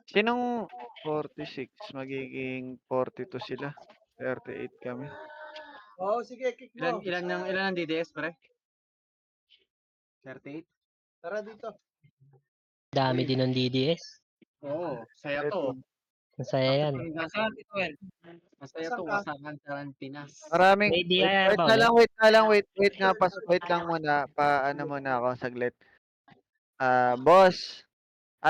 Sinong 46? Magiging 42 sila. 38 kami. Oo, sige, kick mo. Ilan ang DDS, pre? 38? Tara dito. Dami Uy. din ng DDS. Oo, saya Ito. to. Masaya yan. Masaya Asan to, ka? wasakan taran Pinas. Maraming May wait, DIR wait ba na ulit? lang, wait na lang, wait nga wait lang muna, ano muna ako saglit. Boss.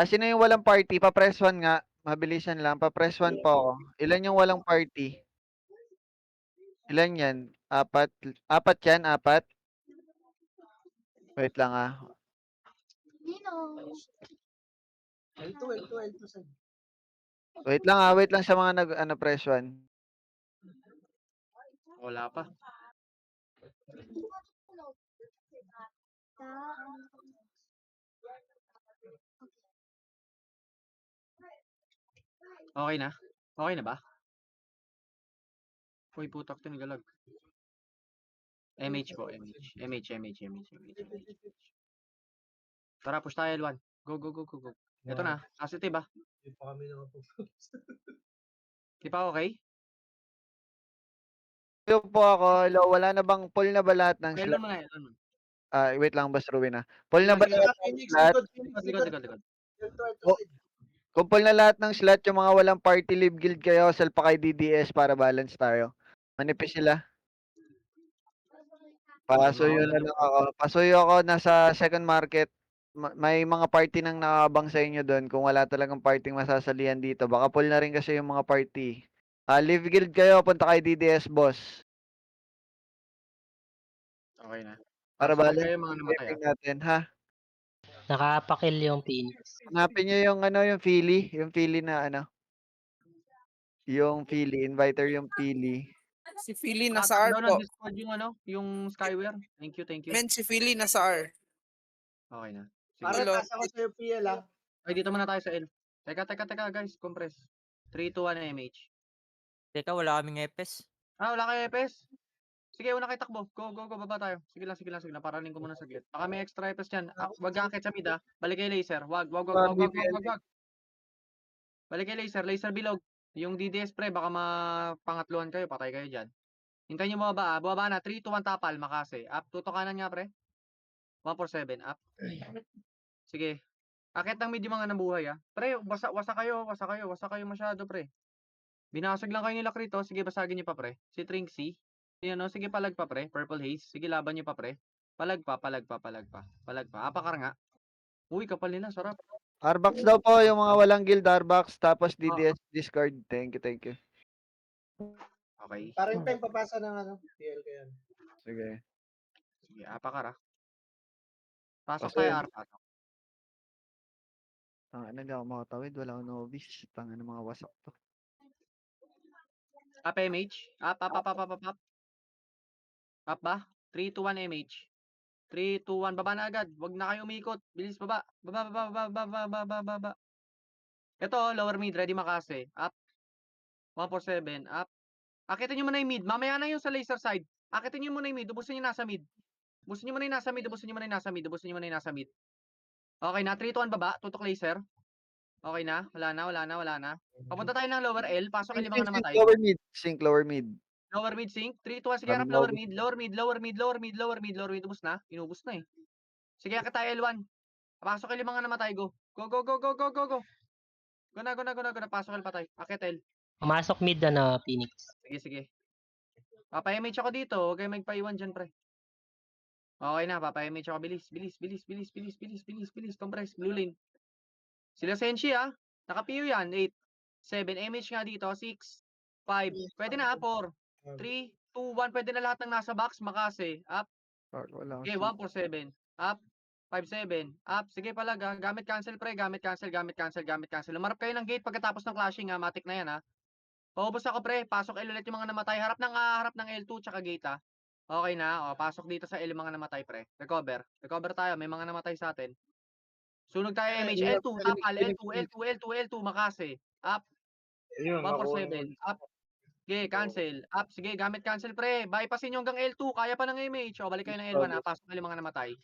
Sino yung walang party? Pa-press 1 nga. Mabilisan lang. Pa-press 1 po ako. Ilan yung walang party? Ilan yan? Apat? Apat yan? Apat? Wait lang L2, L2, L2 side. Wait lang sa mga press 1. Wala pa. Okay na? Okay na ba? Uy, putak to nigalag. MH po, MH. Tara, push tayo L1. Go. Ito na, positive ba? Hindi pa kami nakapag-post. Di pa okay? Yung po ako, hello, wala na bang full na ba lahat ng L1 slot? mo na, L1 mo. Wait lang, Boss Ruin Full na ba Sige. lahat ng Phoenix, slot? likod. Likod. L2, L2 Oh. side. Kung full na lahat ng slot, yung mga walang party live guild kayo, salpa kay DDS para balance tayo. Manipis sila. Pasuyo na lang ako. Pasuyo ako nasa second market. May mga party nang nakabang sa inyo doon. Kung wala talagang party masasalihan dito. Baka full na rin kasi yung mga party. Live guild kayo. Punta kay DDS, boss. Okay na. Para Pasok balance kayo mga yung namatay taping natin, ha? Nakapakil yung Phoenix. Hanapin nyo yung yung Philly. Yung Philly na Yung Philly. Inviter yung Philly. Si Philly nasa R Down po. ng Discord yung Skyware. Thank you. Men, si Philly nasa R. Okay na. Para Hello. taas ako sa'yo, PL ah. Ay, dito muna tayo sa L. Teka guys, compress. 3, 2, 1 MH. Teka, wala kaming epes. Wala kayo EPS? Sige, una kayo takbo. Go, baba tayo. Sige lang. Paraling ko muna saglit. Baka may extra EPS dyan. Wag akit sa mid Balik kay laser. Wag. Balik kay laser bilog. Yung DDS pre, baka mapangatluhan kayo. Patay kayo dyan. Hintayin nyo bumaba Bumaba na. 3, 2, 1 tapal. Makase. Up. Tutukanan nga pre. 147. Up. Sige. Akit ng mid yung mga nabuhay Pre, wasa kayo masyado pre. Binasag lang kayo nila Krito. Sige, basagin nyo pa pre. Si Trinksy. Sige palag pa pre. Purple Haze. Sige, laban nyo pa pre. Palag pa. Apakar nga. Uy, kapal nila. Sarap. Arbox daw po yung mga walang guild. Arbox. Tapos DDS Discord. Thank you. Okay. Parang time papasa ng PL ko yan. Sige. Sige, apakar Pasok Kasi- tayo pasok. Hindi ako makatawid. Wala akong novice. Mga wasak to. Up MH. Up. Up ba? 3, 2, 1 MH. 3, 2, 1. Baba na agad. Wag na kayo umikot. Bilis baba. Baba. Ito, lower mid. Ready makase. Up. 147. Up. Akitin nyo muna yung mid. Mamaya na yung sa laser side. Akitin nyo muna yung mid. Ubusin nyo nasa mid. Ubusin nyo muna yung nasa mid. Okay na. 3, 2, 1 baba. Tutok laser. Okay na. Wala na. Papunta tayo ng lower L. Pasok yung mga namatay. Sync lower mid. Lower mid sync. 3, 2, 1. Sige, harap lower mid. Inubos na Sige, akit tayo L1. Pasok yung mga namatay. Go. Go. Go na. Pasok yung patay. Akit L. Pumasok mid Phoenix. Sige. Papa-MH ako dito. Huwag kayo magpaiwan dyan, pre. Okay na. Papa-MH ako. Bilis. Compress. Blue lane. Sila Senshi, Naka-PU yan. 8, 7. MH nga dito. 6, 5. Pwede na, 4, 3, 2, 1. Pwede na lahat ng nasa box. Makase. Up. Wala Okay, 147. Up. 57. Up. Sige palag Gamit cancel pre. Gamit cancel. Lumarap kayo ng gate pagkatapos ng clashing Matic na yan Paubos ako pre. Pasok L ulit yung mga namatay. Harap ng L2 tsaka gate Okay na. Pasok dito sa L yung mga namatay pre. Recover tayo. May mga namatay sa atin. Sunog tayo MH. L2. Tapal. L2. Makase. Up. 147. Up. Sige, cancel. Up. Sige, gamit cancel pre. Bypassin nyo hanggang L2. Kaya pa ng MH. Balik kayo ng L1 Pasok yung mga namatay.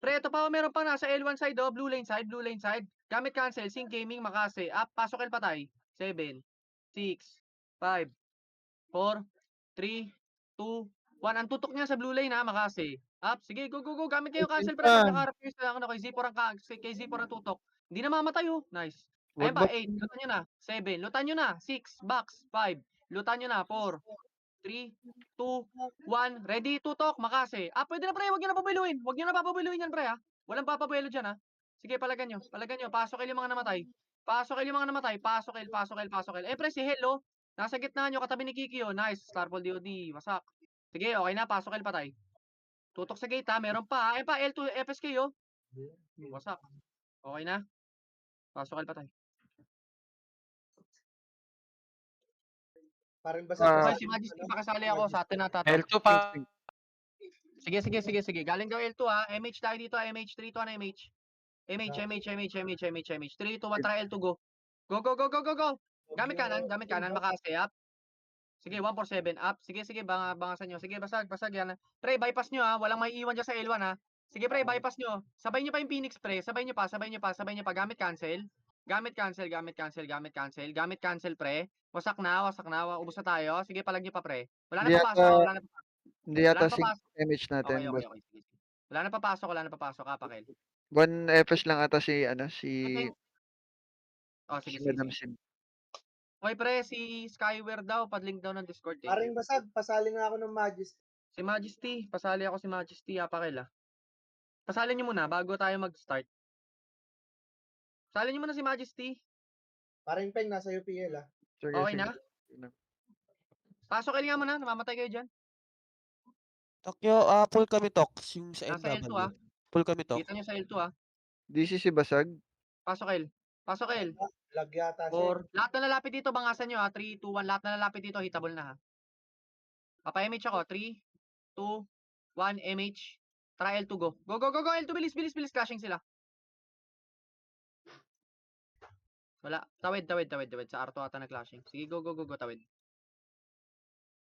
Pre, ito pa meron pa nasa L1 side blue lane side. gamit cancel, sync gaming, Makase, up, pasok el patay, 7, 6, 5, 4, 3, 2, 1, ang tutok niya sa blue lane ha, Makase, up, sige, go, go, go, gamit kayo cancel pre, pag nakaharap kayo sa ano, kay Z4 ang tutok, hindi na mamatay oh, nice. Ayun Wag pa, ba 8, lutan nyo na, 7, lutan nyo na, 6, box, 5, lutan nyo na, 4, 3, 2, 1, ready, tutok, Makase. Pwede na pre, wag nyo na papabiluin. Wag nyo na papabiluin yan pre ha. Walang papabuelo dyan ha. Sige, palagan nyo, pasok el yung mga namatay. Pasok el yung mga namatay, pasok el. Pre, si Hello, nasa gitna nyo, katabi ni Kikyo, nice, Starfall DOD, wasak. Sige, okay na, pasok el patay. Tutok sa gate ha, meron pa ha. Pa, L2, FSK oh. Wasak. Okay na. Pasok el patay. Parang basag. Ah, Okay, si Majesty, pakasali ako sa atin na tato. L2 pa. Sige. Galing daw L2 ha. MH tayo dito, MH. 3 to 1 MH. MH. 3 to 1, try L2 go. Go. Gamit kanan, Makase up. Sige, 147 up. Sige, bangasan nyo. Sige, basag yan. Pre, bypass nyo ha. Walang may iwan dyan sa L1 ha. Sige pre, bypass nyo. Sabay nyo pa yung Phoenix pre. Sabay nyo pa. Gamit cancel. Gamit cancel pre. Wasak na. Ubos na tayo. Sige, palag nyo pa pre. Wala na Hindi papasok. yata- Wala na papasok. Hindi Wala yata na sync papasok. image natin. Okay. Sige. Wala na papasok. Pakel. 1 FS lang ata si Okay. Oh, sige. Madam Sim. Okay pre, si Skyware daw, padlink daw ng Discord eh. Parang basag. Pasali nga ako ng Majesty. Si Majesty, pasali ako si Majesty, Pakil ah. Pasalin nyo muna bago tayo mag-start. Pasalin nyo muna si Majesty. Parang Peng, nasa UPL ah. Sige, Okay sige. na? Pasok kayo nga muna, namamatay kayo dyan. Tokyo, full kami talks yung sa Nasa L2 ah. Full kami talk. Kita nyo sa L2 ah. DC si Basag. Pasok L. Lag yata siya. Or, lahat na lalapit dito, bangasan nyo ha. 3, 2, 1, lahat na lalapit dito, hitable na ha. Papa-MH ako, 3, 2, 1, MH. Try L2 go. Go, L2, bilis, clashing sila. Wala, tawid. Sa R2 ata na clashing. Sige, go, tawid.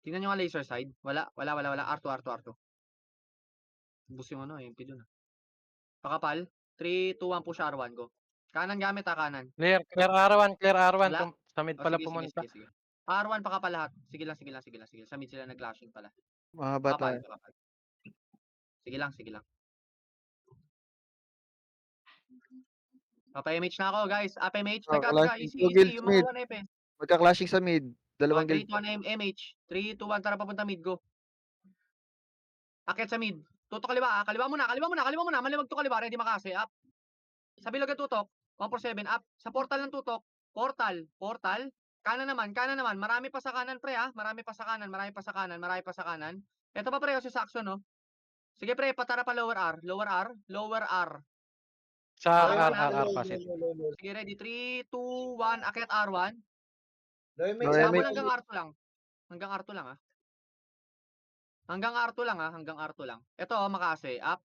Tingnan nyo nga laser side. Wala. R2. Bus yung ano, MP dun ah. Pakapal. 3, 2, 1, push R1, go. Kanan gamit kanan. Clear R1. Wala. Kung sa mid pala pumunta. Sige. R1 pakapal lahat. Sige lang. Sa mid sila nag-clashing pala. Mahaba tayo. Pakapal. Sige lang. Papa-MH na ako, guys. Apa-MH. Nag-cut ka. Easy. Yung mga 1 FS. Magka-clashing sa mid. Dalawang 3, guild. 2, 1, MH. 3, 2, 1, tara papunta mid, go. Akit sa mid. Tutok kaliwa, kaliwa muna. Malimag to kaliwa, ready Makase, up. Sa bilog ang tutok, 147, up. Sa portal ng tutok, portal. Kanan naman. Marami pa sa kanan, pre, ha. Marami pa sa kanan. Ito pa, pre, si Saxon, no. Sige, pre, patara pa lower R. Sa Okay, R pasit. Sige, ready, 3, 2, 1, akit R1. Low Low MH. MH. Hanggang R2 lang. Hanggang R2 lang. Ito, Makase, up.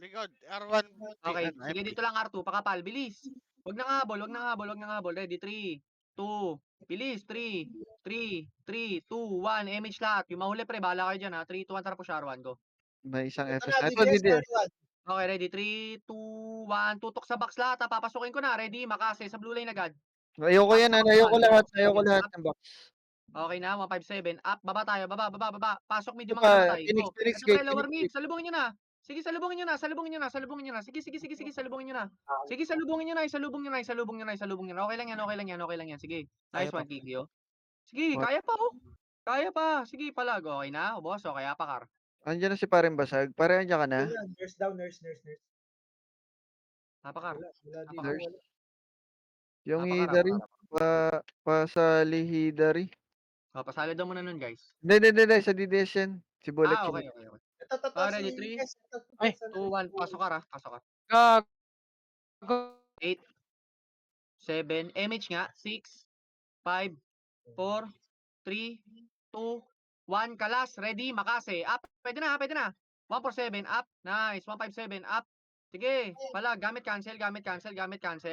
Likod, R1. Okay, sige dito lang R2, pakapal, bilis. Wag nang habol. Ready, 3, 2, bilis, 3, 2, 1, MH lahat. Yung mahuli pre, bahala kayo dyan ha. 3, 2, 1, tara po R1, go. May isang Ito FS na, na. Ito, DDS. DDS. Okay, ready, 3, 2, 1, tutok sa box lahat ha. Papasukin ko na, ready, Makase, sa blue lane agad. Ayoko yan. Ayoko lahat ng box. Okay na, 157, up, baba tayo, baba. Pasok mid yung Ito mga pa, namatay, Phoenix go. Ito gate. pre, lower mid, salubungin nyo na. Sige, salubungin nyo na. Sige, salubungin nyo na. Sige, salubungin nyo na. Okay lang yan. Sige. Nice Kaya pa. one, Kikyo. Sige, kaya pa. Sige, palag. Okay na, boss. Okay, apakar. Andiyan na si Pareng Basag. Pare, andiyan ka na? Nurse down, nurse. Apakar. Wala dito. Nurse. Wala. Yung Apakar. Hidari. Pasali Hidari. Pasali daw muna nun, guys. Hindi. Sa DDS yan. Si Bullet Okay. Ito, Ready, si 3, Yes. 2, 1, pasok ka. Gago. 8, 7, MH nga, 6, 5, 4, 3, 2, 1, kalas, ready, Makase, up, pwede na, 147, up, nice, 157, up, sige, pala, gamit cancel,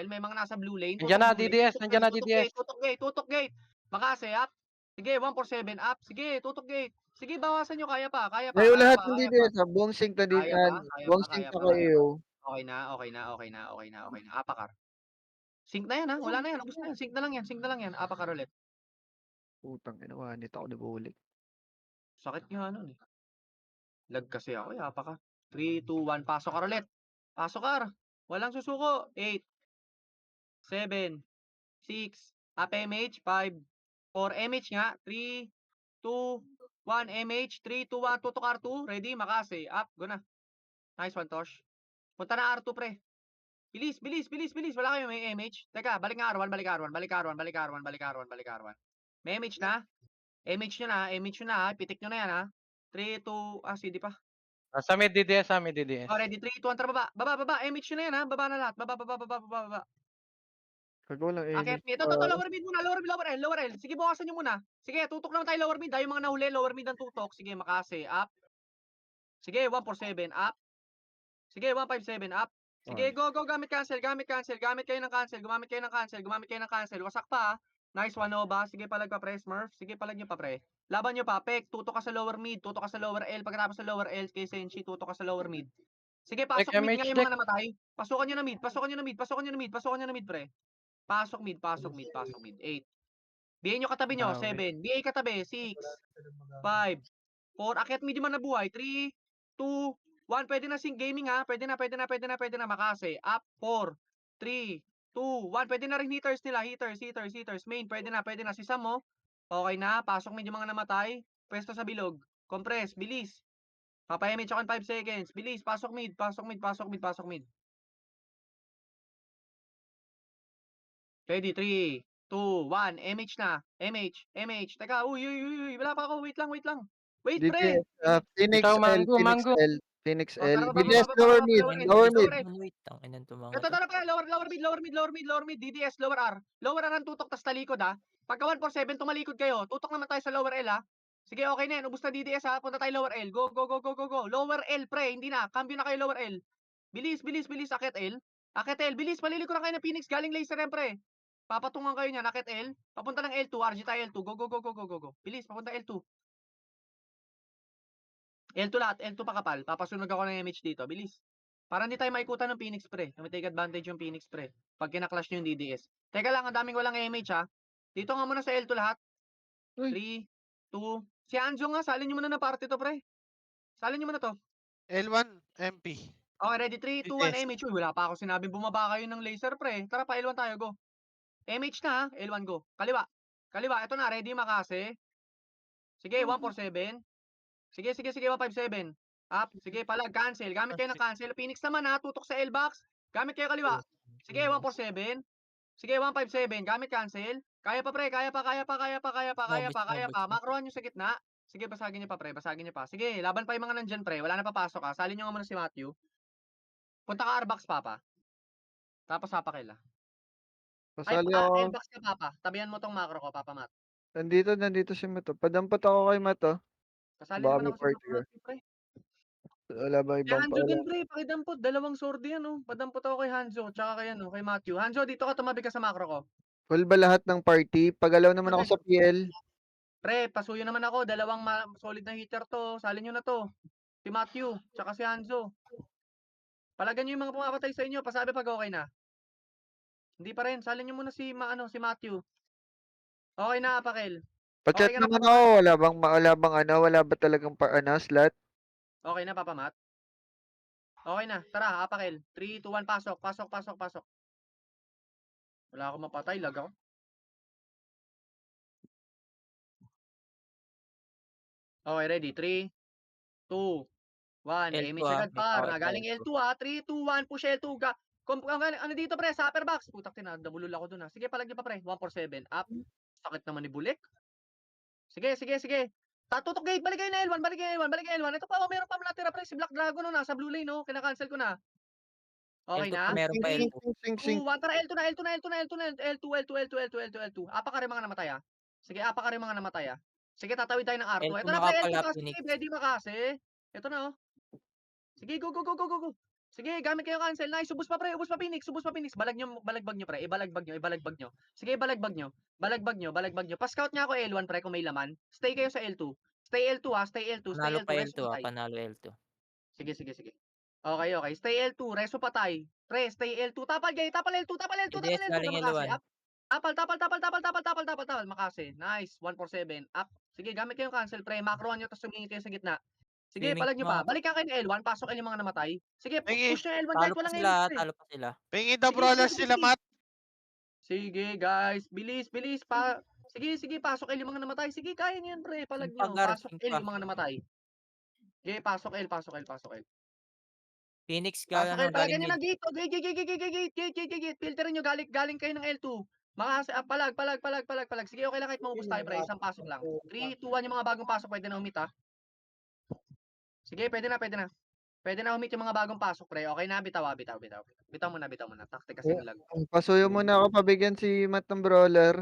may mga nasa blue lane, Nandiyan na, blue lane, DDS, nandiyan na, DDS. tutok gate, Makase, up, sige, 147, up, sige, tutok gate, sige, bawasan nyo, kaya pa, Ngayon lahat ng DDS. Buong sync na dito. Kaya pa, Buong sync na kayo. okay na, apakar. Sync na yan, ha? Wala na yan. Ubus na yan. Sync na lang yan. Sync na lang yan. Apa ka roulette. Putang ina, wanit ako nabuli. Sakit nga nun, eh. Lag kasi ako, eh. Apa ka. 3, 2, 1. Pasok ka roulette. Pasok ka. Walang susuko. 8, 7, 6. Up MH. 5, 4. MH nga. 3, 2, 1. MH. 3, 2, 1. Tutok R2. Ready? Makase. Up. Go na. Nice one, Tosh. Punta na R2, pre. Bilis, bilis, bilis, bilis. Wala kayo may MH. Teka, balik nga R1, balik R1, balik R1, balik R1, balik R1, balik R1. May MH na? MH nyo na, MH nyo na, ha? Pitik nyo na yan, ha? 3, 2, CD pa. Sa mid DDS, sa mid DDS. Oh, ready, 3, 2, 1, tara, baba. Baba, baba. MH nyo na yan, ha? Baba na lahat. Baba, baba, baba, baba, baba. Kagawa lang Akit, image. ito, lower mid muna, lower L. Sige, bukasan nyo muna. Sige, tutok naman tayo lower mid, ha? Yung mga nahuli, lower mid ang tutok. Sige, makase, up. Sige, 147, up. Sige, 157, up. Sige, go, go, gamit cancel. Gamit kayo ng cancel. Gumamit kayo ng cancel. Wasak pa, ha? Nice one, Nova. Sige, palag pa, pre, Smurf. Sige, palag nyo pa, pre. Laban nyo pa, Pek. Tutok ka sa lower mid. Tutok ka sa lower L. Pagkatapos sa lower L, kay Senshi, tutok ka sa lower mid. Sige, pasok Check mid nga MH, yung mga namatay. Pasukan nyo na mid, pre. Pasok mid, 8. BA nyo katabi nyo, 7. BA katabi, 6, 5, 4. Akyat mid yung mga nabuhay. 3, 2, 1. Pwede na sync gaming, ha? Pwede na. Makase. Up, 4, 3, 2, 1. Pwede na rin hitters nila. Hitters. Main, pwede na. Si Sam, mo. Okay na. Pasok mid yung mga namatay. Pwesto sa bilog. Compress. Bilis. Papayamid ako in 5 seconds. Bilis. Pasok mid. Ready, 3, 2, 1. MH na. MH. Teka, uy. Wala pa ako. Wait lang. Wait, pre. DDS, Phoenix Ikaw, L, Mango, Phoenix Mango. L, Phoenix Oh, L. tara, DDS, baba, lower mid, lower L. lower mid. Wait, tangin ng tumango Ito, to. tara pa. Lower mid. DDS, lower R. Lower R ang tutok, tas talikod, ha. Pagka 147, tumalikod kayo. Tutok naman tayo sa lower L, ha. Sige, okay na yan. Ubus na DDS, ha. Punta tayo lower L. Go. Lower L, pre. Hindi na. Cambio na kayo lower L. Bilis. Akit L. Bilis. Maliliko na kayo ng Phoenix. Galing laser yan, pre. Papatungan kayo niyan. Akit L. Papunta ng L2. RG tayo L2. Go. Bilis. Papunta L2. L2 lahat. L2 pa kapal. Papasunog ako ng MH dito. Bilis. Para hindi tayo maikutan ng Phoenix, pre. May take advantage yung Phoenix, pre. Pag kinaklash nyo yung DDS. Teka lang, ang daming walang MH, ha. Dito nga muna sa L2 lahat. 3, 2. Si Anjo nga, salin nyo muna na party to, pre. Salin nyo muna to. L1 MP. Okay, ready? 3, 2, 1, MH. Uy, wala pa ako sinabing bumaba kayo ng laser, pre. Tara pa, L1 tayo, go. MH na, ha. L1, go. Kaliwa. Ito na, ready, makase. Sige, 147. Sige, 157. Up. Sige, palag, cancel. Gamit kayo ng cancel. Phoenix naman, ha. Tutok sa L-box. Gamit kayo kaliwa. Sige, 147. Sige, 157. Gamit cancel. Kaya pa, pre. Kaya pa. Macroan nyo sa gitna. Sige, basagin nyo pa, pre. Sige, laban pa yung mga nandyan, pre. Wala na papasok, ha. Salin nyo nga muna si Matthew. Punta ka R-box, Papa. Tapos Hapakil, ha. Ay, Pasali ako. L-box ka, Papa. Tabihan mo tong macro ko, Papa Matt. Nandito si Mato. Padampot ako kay Mato. Kasali Baka naman may ako sa party ka. Matthew, pre. Wala ba Kay ibang Hanzo din, pala? pre. Pakidampot. Dalawang sword yan, oh. Padampot ako kay Hanzo. Tsaka kay Matthew. Hanzo, dito ka tumabi ka sa macro ko. Full ba lahat ng party? Pagalaw naman ako sa PL. Pre, pasuyo naman ako. Dalawang solid na hitter to. Salin nyo na to. Si Matthew, tsaka si Hanzo. Palagan nyo yung mga pumapatay sa inyo. Pasabi pag okay na. Hindi pa rin. Salin nyo muna si Matthew. Okay na, Pakel. Pachat Okay ka na, naman Papa ako. Wala ba talagang slot? Okay na, Papa Matt? Okay na. Tara, Pakel. 3, 2, 1, pasok. Wala akong mapatay. Lag ako. Okay, ready? 3, 2, 1. L2, Image agad may par. power Galing L2. L2, ha. 3, 2, 1. Push L2. Ano dito, pre? Sa upper box. Putak tina. Nabulol ako dun, ha. Sige, palagyan pa, pre. 147. Up. Sakit naman ni Bulik. Sige. Tutok gate. Balik kayo na L1. Ito pa, meron pa natira, pre. Si Black Dragon, no. Nasa blue lane, no. Kinakancel ko na. Okay L2 na? pa, meron pa L2. Sing. 2, 1. Tara, L2 na. L2. Apa ka rin mga namatay, ha. Sige, apa ka rin mga namatay, ha. Sige, tatawid tayo ng R2. L2 Ito na, pre. L2 nakapala, kasi. Phoenix. Ready makase. Ito na, oh. Sige, go. Sige, gamit kayo cancel. Nice. Ubus pa, Phoenix. Balagbag nyo, pre. Ibalagbag nyo. Sige, balagbag nyo. Pa-scout niya ako L1, pre, kung may laman. Stay kayo sa L2. Stay L2, ha. Stay L2. Panalo pa Rest L2, tayo. panalo L2. Sige. Okay, okay. Stay L2, reso patay. Pre, stay L2. Tapal gay, tapal L2, tapal L2, tapal DDS L2 galing na Makasi. L1. Up. Tapal. Makasi. Nice. 147. Up. Sige, gamit kayo cancel, pre. Macroan nyo, tapos sumingit kayo sa gitna. Sige, Swimming palag nyo pa. mga Balikan kayo ng L1, pasok kayo yung mga namatay. Sige, Pingi. push nyo L1 talo kahit pa walang sila, image, pre. talo pa sila. Pingi the Sige, brawlers sige, sila, sige. Matt. Sige, guys. Bilis. Sige, pasok L yung mga namatay. Sige, kaya nyo yan, pre. Palag nyo. Gar, Pasok L yung mga namatay. Sige, pasok L. Phoenix Pasok kayo, galing palagyan nyo mid. ng gate. Gate. Filterin nyo, galing kayo ng L2. Makasi, palag. Sige, okay lang kahit maubos tayo, pre. Isang pasok lang. 3, 2, 1 yung mga bagong pasok. Pwede na umit, ha. Sige, pwede na. Pwede na umit yung mga bagong pasok, pre. Okay na, bitaw. Bitaw muna. Taktik kasi Eh, ng lag. Pasuyo muna ako pabigyan si Matt ng brawler.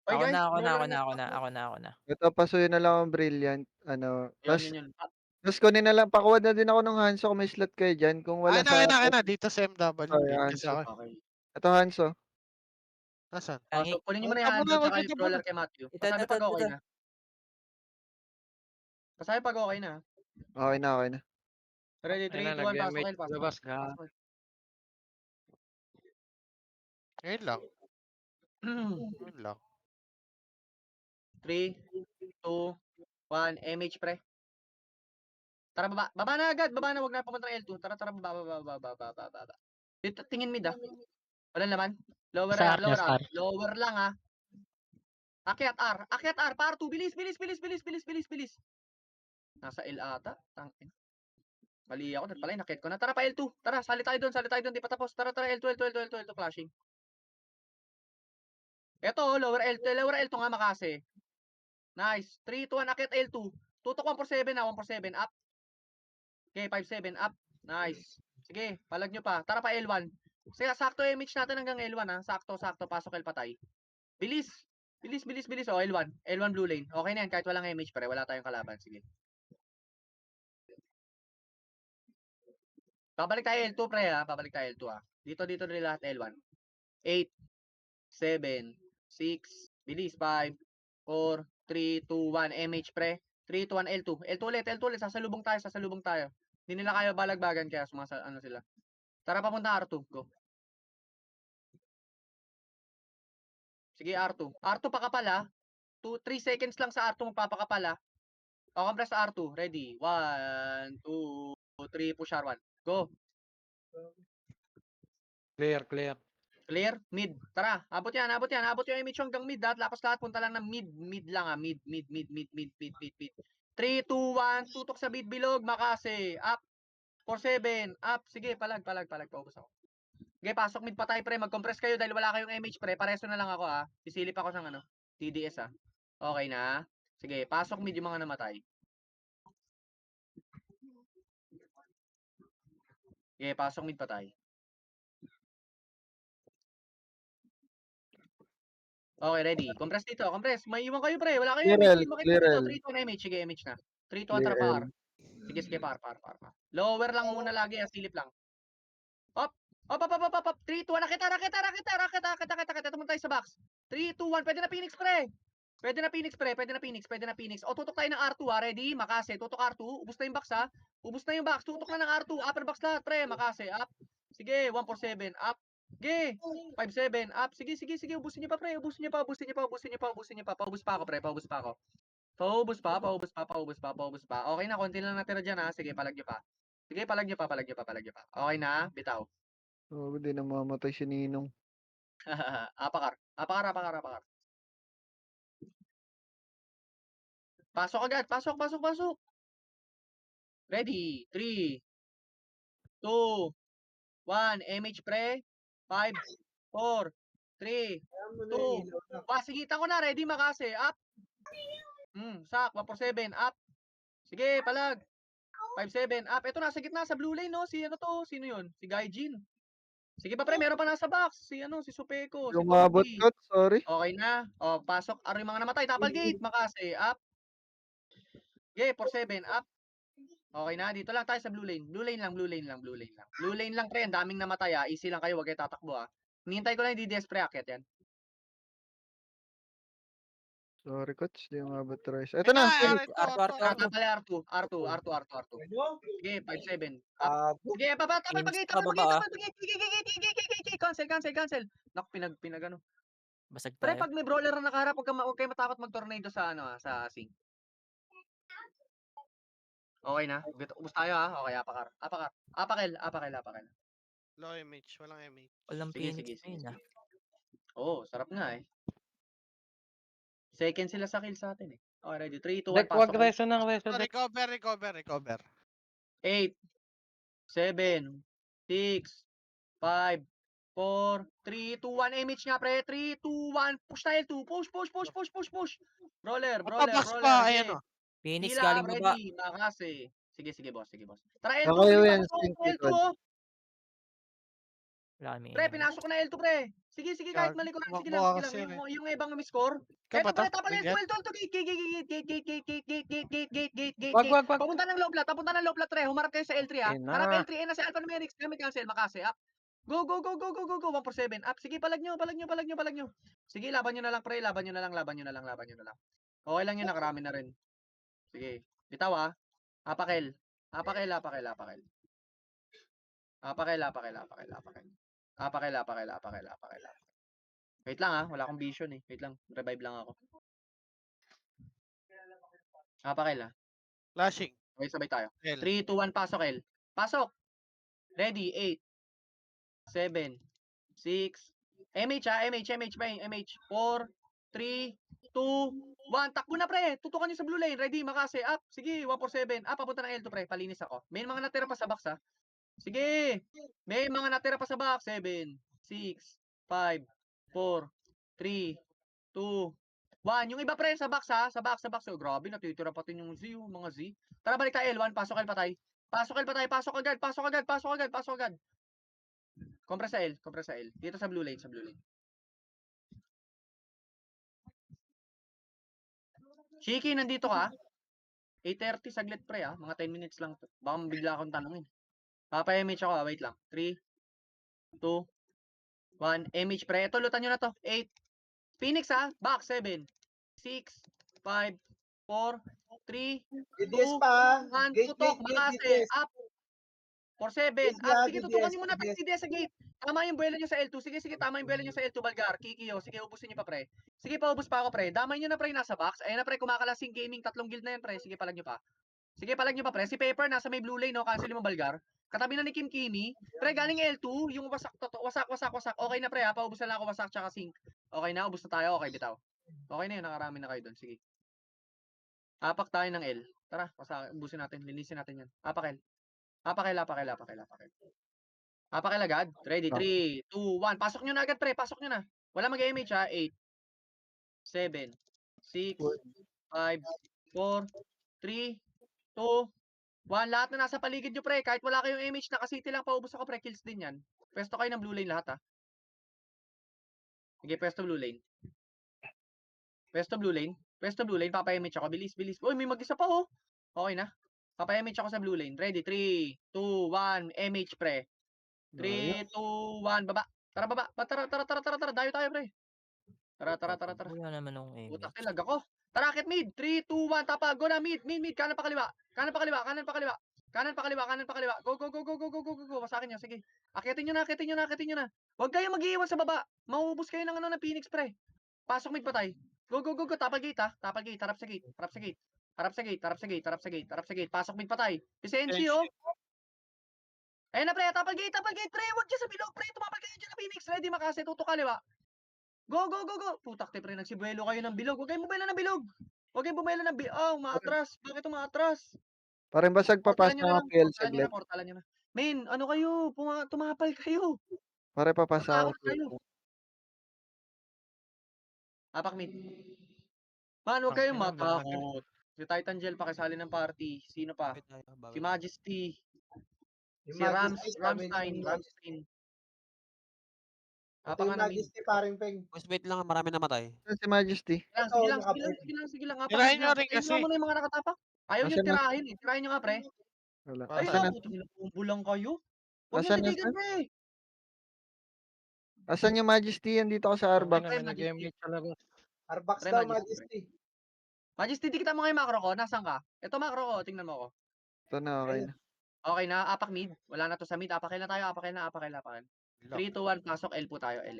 Oy, Ako guys, na. brawler nyo. Ako na. Ito, pasuyo na lang ang Brilliant. Ano, Yun. tapos kunin na lang, pakuha na din ako ng Hanso kung may slot kayo dyan. Kung wala sa Kaya na. Dito sa MW. Ay, Late kasi Hanso. ako. Okay. Ito Hanso. Nasaan? Tangi. So, kunin nyo muna yung Tabo handle na ako tsaka dyan, yung tabo brawler na. kay Matthew. Ito. Pasabi pag okay na. Okay na. Ready, 3, 2, 1, pasok kayo. Labas ka. Ngayon lang. 3, 2, 1, MH, pre. Tara, baba. Baba na agad. Baba na, wag na pumunta ng L2. Tara, baba. Dito, tingin mid, ah. Walang laman. Lower Sa R. R. Lower lang, ah. Akyat R. Par 2. Bilis. Nasa L ata. Tangin. Mali ako. Dahil pala, nakit ko na. Tara, pa L2. Tara, sali tayo doon. Di pa tapos. Tara, L2. Flashing. Eto, lower L2 nga Makasi. Nice. 3, 2, 1, akyat L2. Tutok 147 na. 147. Up. Okay, 5-7 up. Nice. Sige, palag nyo pa. Tara pa L1. Sige, sakto image natin hanggang L1, ha. Sakto. Pasok L patay. Bilis. Oh, L1. L1 blue lane. Okay na yan. Kahit walang image pare. Wala tayong kalaban. Sige. Babalik tayo L2, pre, ha. Ha. Dito rin lahat L1. 8, 7, 6. Bilis. 5, 4, 3, 2, 1. MH, pre. 3, 2, 1, L2. L2 ulit. Sasalubong tayo. Hindi nila kayo balagbagan kaya ano sila. Tara, papunta R2. Go. Sige, R2. R2 pakapal, ha. 3 seconds lang sa R2 magpapakapal, ha. O, compress sa R2. Ready? 1, 2, 3, push R1. Go. Clear. Clear? Mid. Tara. Abot yan. Abot yung image hanggang mid, ha. Lapas punta lang ng mid. Mid lang, ha. Mid. 3, 2, 1. Tutok sa mid bilog. Makasi. Up. 4-7. Up. Sige, palag. Paubos ako. Okay, pasok mid pa tayo, pre. Mag-compress kayo dahil wala kayong MH, pre. Pareso na lang ako, ha. Sisilip ako ng ano. TDS, ha. Okay na. Sige, pasok mid yung mga namatay. Okay, pasok mid pa tayo. Okay, ready. Compress dito. May iwan kayo, pre. Wala kayong MH. Makita dito. 3 to MH. Sige, MH na. 3 to 1 tara par. Sige, par. Lower lang muna lagi, ha. Silip lang. Up. 3, 2, 1. Raketa. Tumunta tayo sa box. 3, 2, 1. Pwede na Phoenix, pre. Pwede na Phoenix. O, tutok tayo ng R2, ha. Ready? Makasi. Tutok R2. Ubus na yung box, ha. Tutok na ng R2. Upper box lahat, pre. Makasi. Up. Sige, 147. Up. Sige. 5-7. Up. Sige. Ubusin niyo pa, pre. Ubusin niyo pa. Paubos pa ako, pre. Paubos pa. Okay na. Konti lang natira dyan, ha. Sige, palag niyo pa. Okay na. Bitaw. Oh, hindi na mamatay si Ninong. Apakar. Pasok agad. Pasok. Ready? 3, 2, 1. MH, pre. 5, 4, 3, 2. Sigitan ko na. Ready, Makasi. Up. Sak. 147. Up. Sige, palag. 5-7. Up. Ito nasa gitna sa blue lane, no? Sino yun? Si Gaijin. Sige pa, pre. Meron pa nasa box. Si Supeko. Si Umabot Tompi. ko, sorry. Okay na. O, pasok. Yung mga namatay. Tapal gate. Makasi. Up. Okay, 4-7. Up. Okay na. Dito lang tayo sa blue lane. Blue lane lang, pre. Ang daming namatay, ha. Easy lang kayo. Huwag kayo tatakbo, ha. Hinihintay ko lang yung DDS, pre. Akyat yan. Sorry coach, di umabot Royce. Eto na, Ay, Philip. Tatapal R2. Sige, 5-7. Up. Gago. Sige, baba, tapal, Phoenix pagay, pa tapal, baba, pagay, ah. tapal, pagay. Cancel. Nak, pinag, ano. Basag Pre, tayo. pag may brawler na nakaharap, huwag kayo matakot mag-tornado sa, sa sync. Okay na? Ubus tayo, ha? Okay, apakar. Apakil. Low MH, walang MH. Walang Sige. Phoenix ngayon, ah. Oo, sarap nga, eh. Second sila sa kill sa atin, eh. Okay, ready. 3, 2, 1, Dek, wag pasok. reso ng reso, Dek. Recover. 8, 7, 6, 5, 4, 3, 2, 1. MH nga, pre. 3, 2, 1. Push tayo, L2. Push. Brawler. Papabox pa, Sige. ayan o. Phoenix Hila, galing baba. ready. Makase. Sige, boss. Tara, L2. Okay, Bilis Win. ako. Sync L2, likod. oh. Wala kami Pre, aim. pinasok ko na L2, pre. Sige, kahit mali ko lang. Sige lang. Yung ibang mi-score. Ikaw ba Eto, pre, to? tapal Bigyan? L2. Gate. Wag. Papunta ng low plat, pre. Humarap kayo sa L3, ha. Ayun na. Harap L3, na si Alpha Numerics. Gamit cancel, makase, up. Go. 1-4-7. Up. Sige, palag nyo. Sige, laban nyo na lang, pre. Laban nyo na lang. Okay lang yun, nakarami na rin. Sige. Bitaw, ha. Apakil. Wait lang, ha. Wala akong vision, eh. Wait lang. Revive lang ako. Apakil, ha. Flashing. Okay, sabay tayo. L. 3, 2, 1, pasok, L. Pasok. Ready, 8, 7, 6, MH, ha, MH, 4, 3, 2, 1, takbo na, pre. Tutukan nyo sa blue lane. Ready, makase, up. Sige, 1-4-7. Up, papunta ng L2, pre. Palinis ako. May mga natira pa sa box, ha. Sige. May mga natira pa sa box. 7, 6, 5, 4, 3, 2, 1. Yung iba, pre, sa box, ha. Sa box. Oh, grabe, natitira pati yung Z, yung mga Z. Tara, balik tayo, L1. Pasok, L patay. Pasok agad. Compress sa L. Dito sa blue lane. Shiki, nandito ka? 8:30 saglit, pre, ha. Mga 10 minutes lang to. Baka bigla akong tanongin. Papa-MH ako, wait lang. 3, 2, 1. MH, pre. Ito, lutan nyo na to. 8. Phoenix, ha. Back, 7, 6, 5, 4, 3, DDS 2, pa. 1. Gate, Tutok, makase. DDS. Up. 4-7. Yeah, Sige, tutukan DDS, nyo muna, pre. DDS sa gate. Tama yung buwelo nyo sa L2. Sige, tama yung buwelo nyo sa L2, Balgar. Kikio. Sige, ubusin nyo pa, pre. Sige, paubos pa ako, pre. Damay nyo na, pre, nasa box. Ayan na, pre, kumakalasing gaming. 3 guild na yan, pre. Sige, palag nyo pa. Pre. Si Pepper, nasa may blue lane, no? Cancel mo, Balgar. Katabi na ni Kim Kimi. Pre, galing L2. Yung wasak. Okay na, pre, ha. Paubos na lang ako, wasak, tsaka sync. Okay na, ubos na tayo. Okay, bitaw. Okay na yun, nakarami na kayo doon. Sige. Apak tayo ng L. Tara, ubusin natin. Linisin natin yan. Apakil. Apakil agad. Ready, 3, 2, 1. Pasok nyo na agad, pre. Pasok nyo na. Wala mag-MH, ha. 8, 7, 6, 5, 4, 3, 2, 1. Lahat na nasa paligid nyo, pre. Kahit wala kayong MH, nakasiti lang, paubos ako, pre. Kills din yan. Pwesto kayo ng blue lane lahat, ha. Sige, pwesto blue lane. Papa-MH ako. Bilis. Uy, may mag-isa pa, oh. Okay na. Papa-MH ako sa blue lane. Ready, 3, 2, 1. MH, pre. 3, 2, 1. Baba. Tara, baba. Tara. Dayo tayo, pre. Tara. Wala naman akong aim. Putak, tilag ako. Tara, akit mid. 3, 2, 1. Tapa. Go na, mid. Kanan pa kaliwa. Kanan pa kaliwa. Go. Masakin nyo. Sige. Akitin nyo na. Huwag kayo mag-iiwan sa baba. Mauubos kayo ng Phoenix, pre. Pasok mid patay. Go. Tapal gate, ha. Harap sa gate. Pasok mid patay. Vicencio, oh. Ayun na, pre. Tapal gate, pre. Huwag dyan sa bilog, pre. Tumapal kayo dyan na Phoenix. Ready, makase. Tutok kaliwa. Go. Putak, pre. Nagsibuelo kayo ng bilog. Huwag kayong bumelo ng bilog. Maatras. Bakit umaatras? Parang basag pa pass ng PL saglit. Portalan nyo na. Men, ano kayo? Tumapal kayo. Pare papasa ako. Matakot kayo. Apak mid. Man, huwag kayong matakot. Si Titan Gel pakisali ng party. Sino pa? Si Majesty. Si Ramstein. Ito yung Majesty, paring peng. Boys, wait lang, marami namatay. Si Majesty. Sige lang. Tirahin nyo rin Patayin kasi. mo muna yung mga nakatapak. Ayaw nyo Asan na? tirahin, eh. Tirahin nyo nga, pre. Wala. Patay. Asan na? Kumbo lang kayo. Huwag nyo Asan na? titigan, pre. Asan yung Majesty? Andito ako sa Okay Arbak. na, may nag-MH talaga. Arbox Pre, daw, Majesty, Majesty. Majesty, dikitan mo nga yung macro ko. Nasaan ka? Ito macro ko. Tingnan mo ako. Ito na, okay na. Okay na. Apak mid. Wala na to sa mid. Apakil na tayo. Apakil na. 3, 2, 1. Pasok. L po tayo. L.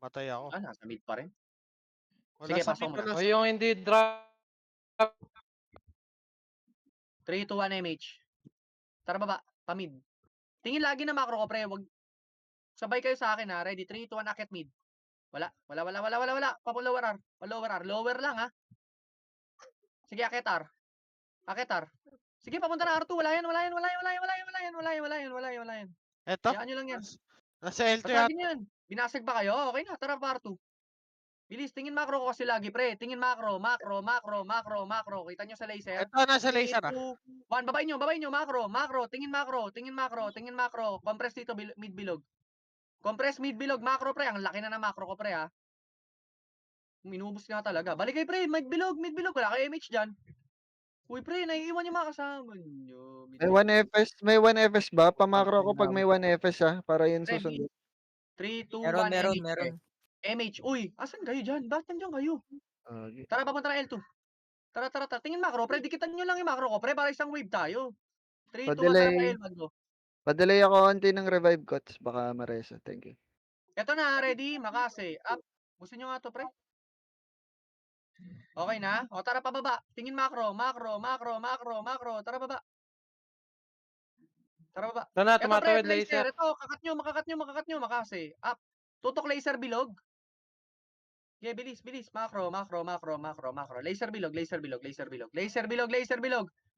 Matay ako. Ah, nasa mid pa rin. Wala Sige, sa pasok mid, mo na. wala O sa yung hindi drop. 3, 2, 1 MH. Tara baba. Pamid. Tingin lagi na macro ko, pre. Wag sabay kayo sa akin ha. Ready? 3, 2, 1. Akit mid. Wala. Papo lower R. Lower lang ha. Sige, akit R. Sige, papunta na R2. Wala yan. Eto? Hayaan nyo lang yan. Nasa L2 Basagin yata. nyo yan. Binasag ba kayo? Okay na. Tara, R2. Bilis. Tingin macro ko kasi lagi, pre. Tingin macro. Kita nyo sa laser. Eto, nasa 3, laser 2, ah. 1. Babayin nyo. Macro. Tingin macro. Compress dito. Mid bilog. Compress mid bilog. Macro, pre. Ang laki na ng macro ko, pre, ha. Minubos nga talaga. Balik kayo, pre. Mid bilog. Wala kayo MH dyan. Uy, pre. Naiiwan yung mga kasama nyo. May 1FS, may 1FS ba? Pamakro ko pag may 1FS para yun Pre, susunod. 3, 2, 1, Meron, MH, pre. meron. MH. Uy, asan kayo dyan? Bakit nandiyan kayo? Okay. Tara, papunta na L2. Tara. Tingin macro, pre. Dikitan nyo lang yung macro ko, pre. Para isang wave tayo. 3, 2, 1. Tara pa Padelay. L1 go. Padelay ako konti ng revive cots. Baka maresa. Thank you. Eto na, ready? Makase. Up. Gusto nyo nga to, pre? Okay na? O, tara pababa. Tingin macro. Tara baba. Tana, Eto, pre, tumatawid laser. laser. Ito, makakat nyo. Makase. Up. Tutok laser bilog. Okay, bilis. Macro. Laser bilog.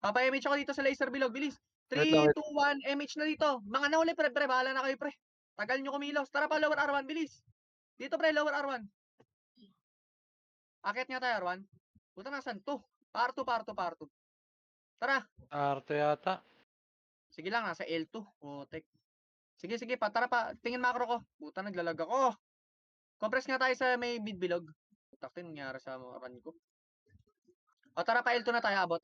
Papa-MH ako dito sa laser bilog. Bilis. Wait 3, lang, 2, 1. MH na dito. Mga nauli, pre. Bahala na kayo, pre. Tagal nyo kumilos. Tara pa, lower R1. Bilis. Dito, pre, lower R1. Akit nga tayo, R1. Puta, nasan to? Parto. Tara. Arto yata. Sige lang, nasa L2. Putek. Sige, tara pa. Tingin macro ko. Puta, naglalag ako. Compress nga tayo sa may mid bilog. Putak din, nangyari sa run ko. O, tara pa L2 na tayo. Abot.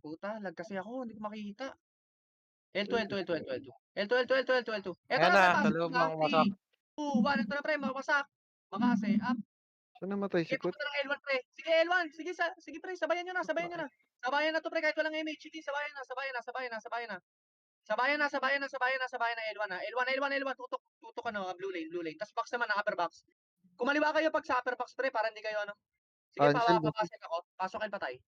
Puta, lag kasi ako. Hindi ko makita. L2. Eto Ayan na, pre, na, sa pasok loob na. ng 3, wasak. 2, 1. Ito na, pre, mawasak. Makase, up. Saan namatay si Sige, Kut? papunta ng L1, pre. Sige, L1. Sige, pre, sabayan nyo na. Sabayan na to, pre, kahit walang MH. Sige, sabayan na. Sabayan na L1 na. L1. Tutok ano, blue lane. Tapos box naman na upper box. Kumaliwa kayo pag sa upper box, pre, para hindi kayo ano. Sige, Cancel. papasok ako. Pasok L patay.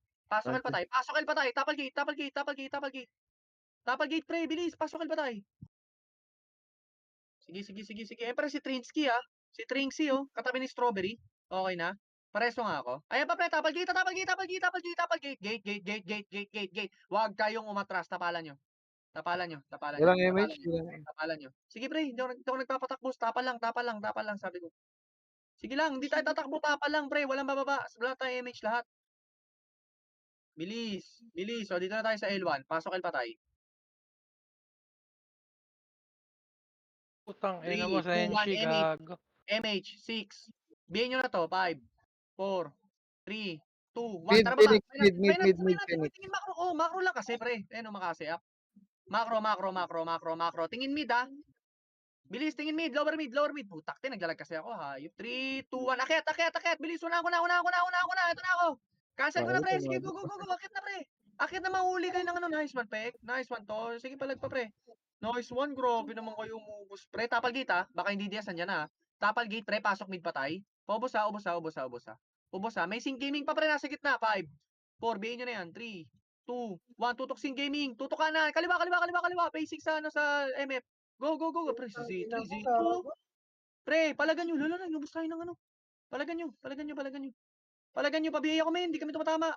Tapal gate, pre, bilis. Pasok L patay. Sige. Pre, si Trinsky, ah. Si Trinksy, oh. Katabi ni Strawberry. Okay na. Pareso nga ako. Ayan pa, pre, tapal gate. Gate. Huwag kayong umatras, tapalan nyo. Walang MH. Tapalan nyo. Sige, pre, hindi ako nagpapatakbo. Tapal lang, sabi ko. Sige lang, hindi tayo tatakbo, tapal lang, pre. Walang bababa. Wala tayo MH lahat. Bilis. O, dito na tayo sa L1. Pasok L patay. Putang 3, ina mo sa 2, 1, NC, MH. gago. MH, 6. Bihin nyo na to. 5, 4, 3, 2, 1. Mid, Tara baba. Phoenix, mid. Tingin macro ko. Macro lang kasi, pre. Ayan o, makasi. Up. Macro. Tingin mid, ah. Bilis, tingin mid. Lower mid. Putak, naglalag kasi ako, ha. 3, 2, 1. Akyat. Bilis, una ko na. Ito na ako. Cancel ko na, pre. Sige, go. Akyat na, pre. Akyat na, mahuli kayo ng ano. Nice one, Pek. Nice one to. Sige, palag pa, pre. Nice one, grabe naman kayo umubos, pre. Tapal gate, ha. Baka hindi diyan, sandyan na, ha. Tapal gate, pre. Pasok mid patay. Ubos, ha. May Sing Gaming pa, pre. Nasa gitna. 5, 4. Bihin nyo na yan. 3, 2, 1. Tutok Sing Gaming. Tutok ka na. Kaliwa. Basic sa, ano, sa MF. Go. Pre, si Z3. Pre, palagan nyo. Lala na. Ubos tayo ng ano. Palagan nyo. Pabiyay ako, men. Hindi kami tumatama.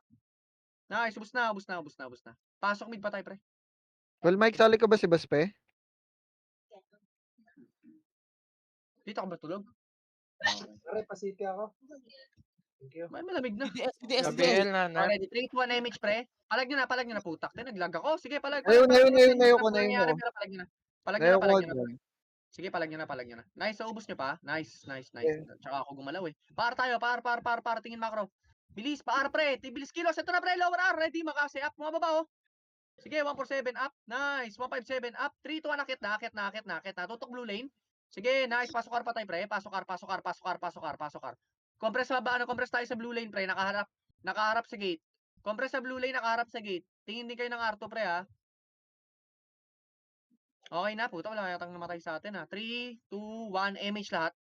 Nice. Ubos na. Pasok mid patay, pre. Well, Mike, sali ka ba si Baspe? Dito ako ba tulog? Pare, pa-city ako. Thank you. May malamig na. DDS. Gabriel na. Already, 3, 2, 1 MH, pre. Palag nyo na, putak. Naglag ako. Sige, palag. Ayun ko. Palag nyo na. Sige, palag nyo na. Nice, sa ubos nyo pa. Nice. Tsaka ako gumalaw, eh. Par tayo, par. Tingin macro. Bilis, par, pre. Bilis kilos. Ito na, pre. Lower R. Ready, makasi. Up, mga baba, oh. Sige, 147 up. Nice. 157 up. 3, 2, 1. Akit na. Tutok blue lane. Sige, nice. Pasok R pa tayo, pre. Pasok R. Compress sa baba, compress tayo sa blue lane, pre. Nakaharap sa gate. Compress sa blue lane, nakaharap sa gate. Tingin din kayo ng R2, pre, ha. Okay na, puta. Wala yatang namatay sa atin, ha. 3, 2, 1, MH lahat.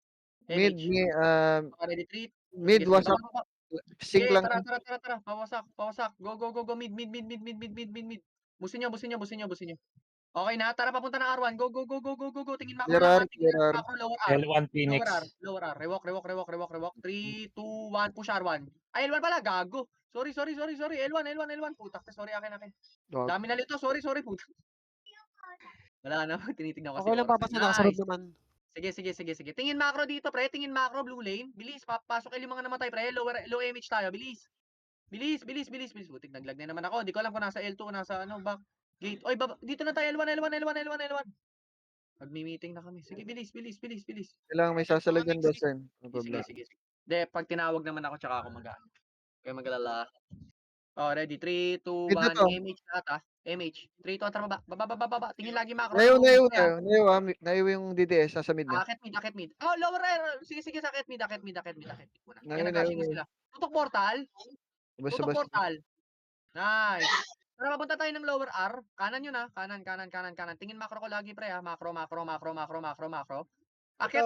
Mid, MH. Ready, 3. mid Sige, wasak. Sync sige, lang. tara. Pawasak. Go. Mid. Busin nyo. Okay na, tara papunta ng R1. Go. Tingin macro lang, ha. Tingin Clear. macro, lower R. L1 Phoenix. Lower R. Rewalk. 3, 2, 1, push R1. Ay, L1 pala, gago. Sorry. L1. Putak, sorry, akin. Wag. Dami na lito, sorry, putak. Wala na, tinitignan ko si Okay lang, Orson. papasin. Nakasunod Nice. naman. Sige. Tingin macro dito, pre. Tingin macro, blue lane. Bilis, papasok yung mga namatay, pre. Low image tayo, bilis. Butik, naglag na naman ako. Di ko alam kung nasa L2 o nasa back gate. Oy, dito na tayo, L1. Magmi-meeting na kami. Sige, bilis. Kailangan may sasalagan doon, Sen. No problem. Sige. De, pag tinawag naman ako, tsaka ako mag-ano. Kaya mag-alala. Oh, ready. 3, 2, Mid na 1. to. MH lahat, ah. MH. 3, 2, 1, baba. Tingin lagi macro. Naiw yung DDS, nasa mid na. Akit mid. Oh, lower air. Sige, sa akit mid muna. Yan, Naiw. nag-flashing na sila. Tutok portal. Basta. Nice. Tara, mapunta tayo ng lower R. Kanan yun, ha. Kanan. Tingin macro ko lagi, pre, ha. Macro. Akit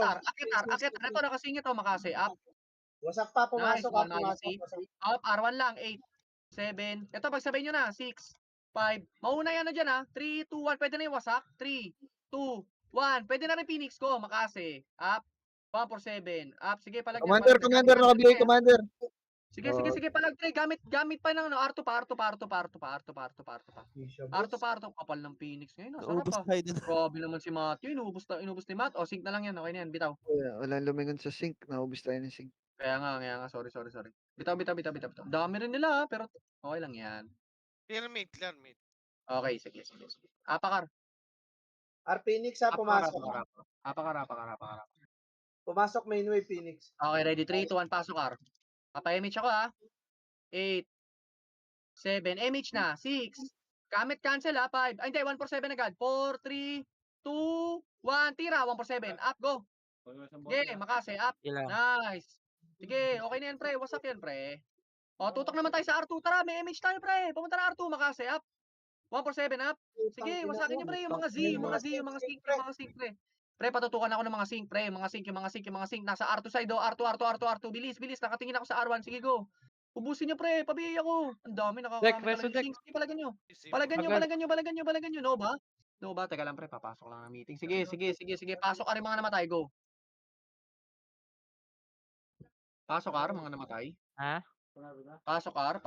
R. Ito, nakasingit to, makasi. Up. Wasak pa, Nice. pumasok. One IC. Up. R1 lang. 8, 7. Ito, pagsabay nyo na. 6, 5. Mauna yan na dyan, ha. 3, 2, 1. Pwede na yung wasak. 3, 2, 1. Pwede na rin Phoenix ko, makasi. Up. 1 for 7. Up. Sige, palagyan. Commander, nakabigay, Commander. Sige, palag pre, gamit pa ng R2 pa. Kapal ng Phoenix ngayon, sarap Naubos ah. tayo dun. Grabe naman si Matthew, inubos ni Matt. O, sync na lang yan, okay na yan, bitaw. Walang lumingon sa sync. Naubos tayo ng sync. Kaya nga, sorry. Bitaw. Dami rin nila, pero okay lang yan. Clear mid. Okay, sige. Apakar. R Phoenix ha, pumasok. Apakar. Pumasok mainway Phoenix. Okay, ready, 3, 2, 1, pasok R. Papa-MH ako ah. 8, 7, MH na, 6. Gamit cancel ha, 5. Ay, hindi, 1 for 7 agad. 4, 3, 2, 1. Tira, 1 for 7. Up, go. Sige, makase, up. Ilang. Nice. Sige, okay na yan, pre. Wasak yan, pre. O, tutok naman tayo sa R2. Tara, may MH tayo, pre. Pumunta na R2, makase, up. 1 for 7, up. Sige, wasakin nyo, pre. Yung mga sync, pre. Pre, patutukan ako ng mga sync, pre. Yung mga sync. Nasa R2 side, R2. Bilis. Nakatingin ako sa R1. Sige, go. Ubusin nyo, pre. Pabiyay ako. Ang dami, nakakamit Reso, talaga. Jack. Sige, palagan nyo. Agad. Palagan nyo. No ba? Teka lang, pre. Papasok lang ng meeting. Sige. Pasok ka rin mga namatay. Go. Pasok ka mga namatay. Ha? Pasok ka.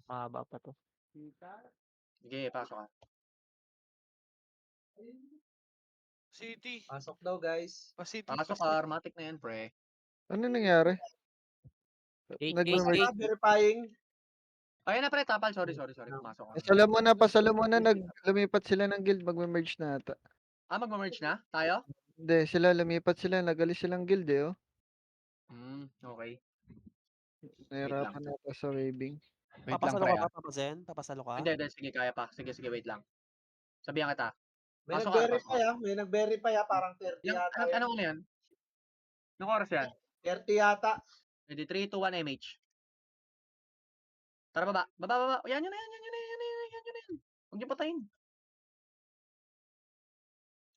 Mahaba pa to. Sige, pasok ka. City. Pasok daw, guys. City. Pasok ka. Matik na yan, pre. Ano nangyari? Gate, Nag-merge. Verifying. Ayun na, pre. Tapal. Sorry. Pumasok ka. Pasalo mo na, lumipat sila ng guild, magme-merge na ata. Mag-merge na? Tayo? Hindi, lumipat sila, nagalis silang guild oh. Okay. Nahirapan na ako sa waving. Wait lang, Papasalo pre. ka ba, Papa Zen? Papasalo ka? Hindi. Sige, kaya pa. Sige, wait lang. Sabihan kita. May Pasok ka, nag-verify ha. Parang 30 yata. Ano yan? Anong oras yan? 30 yata. Ready, 3, 2, 1, MH. Tara, baba. Yan yun na yan. Huwag niyo patayin.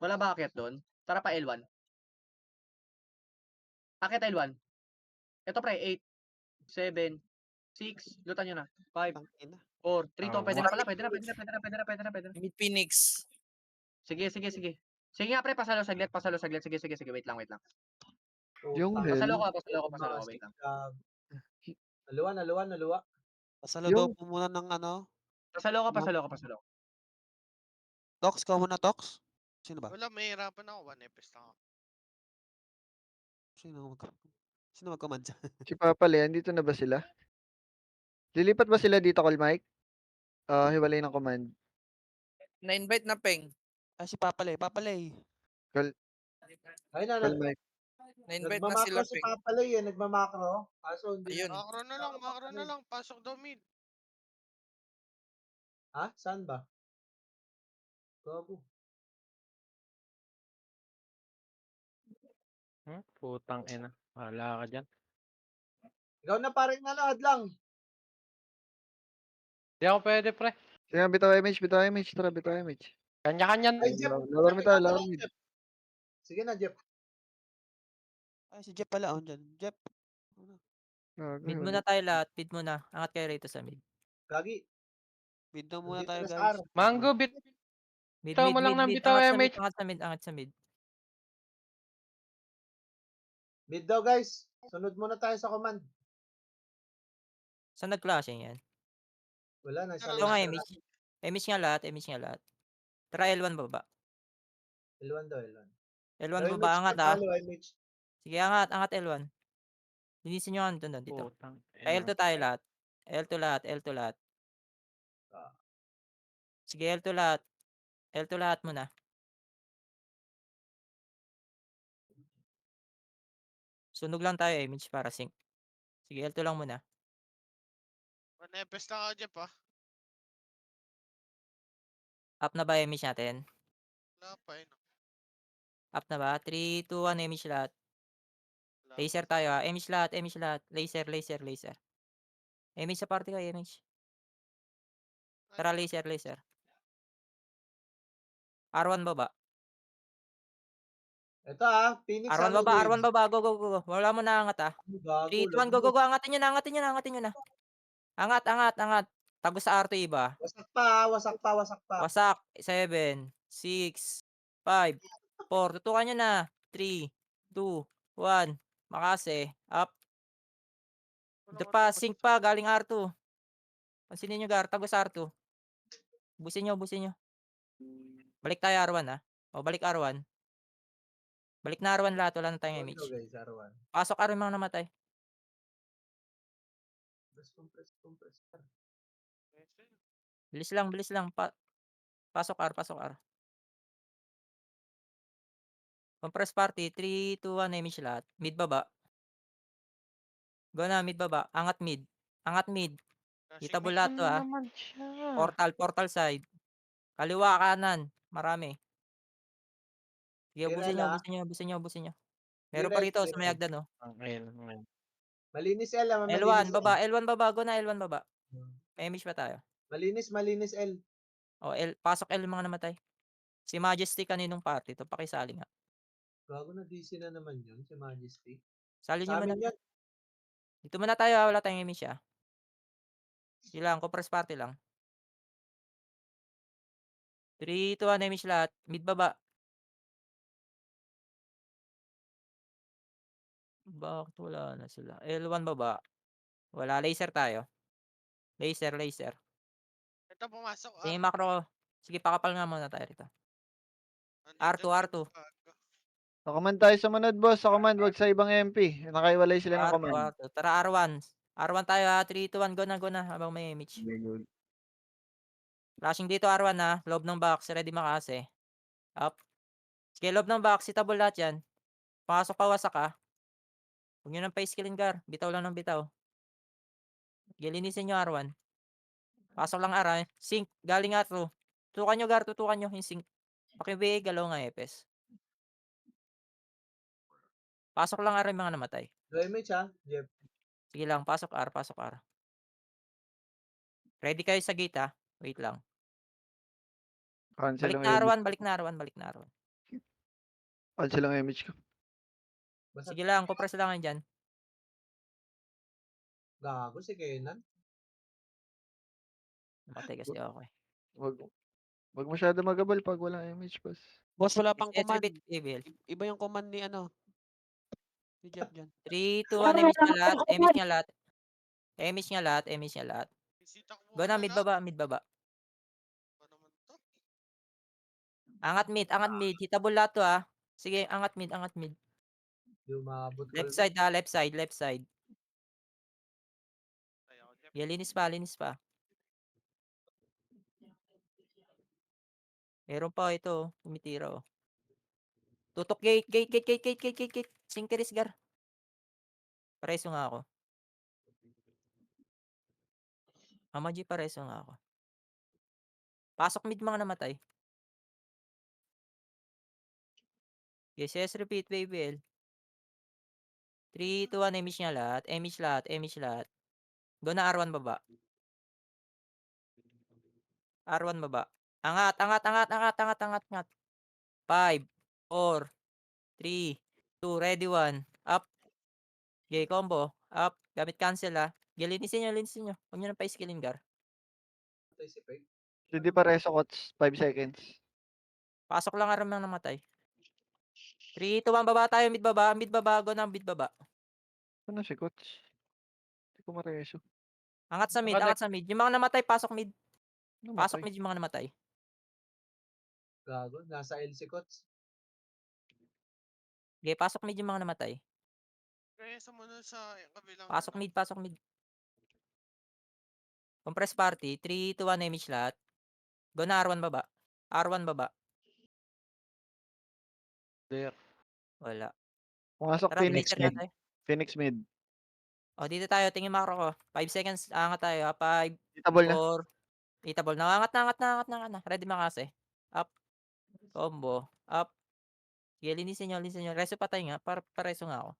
Wala ba akit doon? Tara pa L1. Akit L1. Ito pre, 8, 7, 6. Lutan nyo na. 5, Tangina. 4, 3, 2. Pwede na pala. Pwede na. Mid Phoenix. Sige. Sige nga pre, pasalo saglit. Sige. Wait lang. Yung Pasalo hell. ko. Wait lang. Naluwa. Pasalo Yung- daw po muna ng ano. Pasalo ko. Tox, ka muna, Tox? Sino ba? Wala, mahirapan ako. 1 FPS lang ako. Sino mag-command dyan? Si Papa Leon, dito na ba sila? Lilipat ba sila dito, Call Mike? Hiwalay ng command. Na-invite na Peng. Si Papalay. Ay na, Call Mike. Na-invite na sila nagmamakro si Peng. Papalay eh. Nagmamakro. Kaso hindi. Ayun. Macro na lang. Pasok daw mid. Ha? Saan ba? Gago. Putang ina. Bahala ka dyan. Ikaw na paring hadlang. Di ako pwede, pre. Sige, bitaw image, bitaw image. Tara, bitaw image. Kanya-kanya. Ay, Jeff. Lower mid tayo, Jeff, lower mid. Jeff. Sige na, Jeff. Ay, si Jeff pala, on dyan. Jeff. Gago, Mid wala. muna tayo lahat, mid muna. Angat kayo rito sa mid. Gagi. Bid daw muna Nandito tayo, na sa guys. araw. Mango, Mid, bitaw mo lang ng bitaw, angat sa mid, MH. angat sa mid, angat sa mid. Mid daw, guys. Sunod muna tayo sa command. Saan nag-clashing yan? Wala na. Sa Ito Ito nga, laser. image. Image nga lahat, image nga lahat. Tara, L1 baba. L1 daw, L1. L1 Daw, baba, image angat na ah. follow, image. Sige, angat, angat L1. Linisin nyo nga doon, dito. Putang L2 ina. tayo lahat. L2 lahat, L2 lahat. Ah. Sige, L2 lahat. L2 lahat muna. Sunog lang tayo, image para sync. Sige, L2 lang muna. 1 Epes lang ako, Jeff ah. Up na ba image natin? Wala pa eh. No? Up na ba? 3, 2, 1, image lahat. Wala Laser pa. tayo ah. Image lahat, image lahat. Laser, laser, laser. Image sa party kayo, image. Tara, laser, laser. R1 baba. Ito Phoenix R1 ano baba, wave. R1 baba. Go, go, go, go. Wala mo na angat ah. Gago, 3, 2, 1, go, go, go. Angatin nyo na, angatin nyo na, angatin nyo na, angatin nyo na. Angat, angat, angat. Tago sa R2 iba. Wasak pa, wasak pa, wasak pa. Wasak. 7, 6, 5, 4. Tutukan nyo na. 3, 2, 1. Makase. Up. Ito pa, sync pa. Galing R2. Pansinin nyo, Gar. Tago sa R2. Busin nyo, busin nyo. Balik tayo R1 ah. O, balik R1. Balik na R1 lahat. Wala na tayong image. Ito guys, R1. Pasok R1 mga namatay. Compress. Bilis lang, bilis lang. Pasok R, pasok R. Compress party. 3, 2, 1. Image lahat. Mid baba. Go na, mid baba. Angat mid. Angat mid. Hitable lahat to ah. naman siya. Portal, portal side. Kaliwa, kanan. Marami. Sige, busin nyo, Tirel, busin nyo, busin nyo, busin nyo. Meron pa Tirel, rito sa Tirel. may hagdan, oh. Ang ina, ang ina. Malinis L, malinis L1, L. baba, L1 baba. Go na, L1 baba. May image pa tayo. Malinis L. O, pasok L mga namatay. Si Majesty kaninong party. Ito, pakisali nga. Gago na DC na naman yun, si Majesty. Sali Sa nyo muna. amin yan. Dito muna tayo, wala tayong image ah. Sige lang, compress party lang. 3, 2, 1, image lahat. Mid baba. Bakit wala na sila? L1 baba. Wala, laser tayo. Laser, laser. Ito pumasok. Sige, macro. Sige, pakapal nga muna tayo rito. R2, R2. Sa command tayo sumunod, boss. Sa command, wag sa ibang MP. Nakaiwalay sila ng R2, command. R2. Tara, R1. R1 tayo ha. 3, 2, 1. Go na. Habang may image. Very good. Flashing dito, R1 ha. Loob ng box. Ready makase. Up. Sige, loob ng box. Hitable lahat yan. Pasok pa, wasak ha. Huwag nyo ng pa-skillin, Gar. Bitaw lang ng bitaw. Gilinisin nyo, R1. Pasok lang, R1. Sync. Galing R2. Tutukan nyo, Gar. Tutukan nyo yung sync. Pakibigay, galaw nga, Epes. Pasok lang, R, yung mga namatay. Do image Jeff. Sige lang, pasok R, pasok R. Ready kayo sa gate ha. Wait lang. Cancel Balik ang na image. R1, balik na R1, balik na R1. Cancel ang image ko. Sige lang, compress lang yan dyan. Gago si Kenan. Matay kasi ako eh. Wag masyado magabal pag walang image, boss. Boss, wala pang Let's command. repeat, Evil. Iba yung command ni si Jeff dyan. 3, 2, 1, image nga lahat, image nga lahat. Image nga lahat, image nga lahat. Go na, mid baba, mid baba. Angat mid. Hitable lahat to ha. Sige, angat mid. Yung mabot Left side ha, left side. Yeah, linis pa. Meron pa ito, tumitira oh. Tutok gate. Sinkeris, Gar. Pareso nga ako. Amaji, pareso nga ako. Pasok mid mga namatay. Yes, repeat, baby L. 3, 2, 1, emish nga lahat. Emish lahat, emish lahat. Go na R1 baba. R1 baba. Angat, angat, angat, angat, angat, angat, angat. 5, 4, 3, 2, ready 1. Up. Okay, combo. Up. Gamit cancel ah. Okay, linisin nyo, linisin nyo. Huwag nyo nang pa-skillin, Gar. Patay si Peg. Hindi pareso coach, 5 seconds. Pasok lang aram nang namatay. 3, 2, 1, baba tayo, mid baba. Mid baba, go na mid baba. Ano si coach? Hindi ko mareso. Angat sa mid, Baka angat sa mid. Yung mga namatay, pasok mid. Pasok Namatay. mid yung mga namatay. Gago. Nasa L si Coach. Okay, pasok mid yung mga namatay. Kaya sa muna sa kabilang Pasok ano. mid, pasok mid. Compress party, 3, 2, 1, emish lahat. Go na R1 baba. R1 baba. There. Wala. Pumasok Tara, Phoenix blazer na mid. tayo. Phoenix mid. O, dito tayo. Tingin macro ko. 5 seconds. Angat tayo. 5, Hitable na. 4. Eatable. Nangangat, nangat, nangat, nangat na. Ready makase. Up. Combo. Up. Sige, linisin nyo, linisin nyo. Reso patay nga. Pareso nga ako.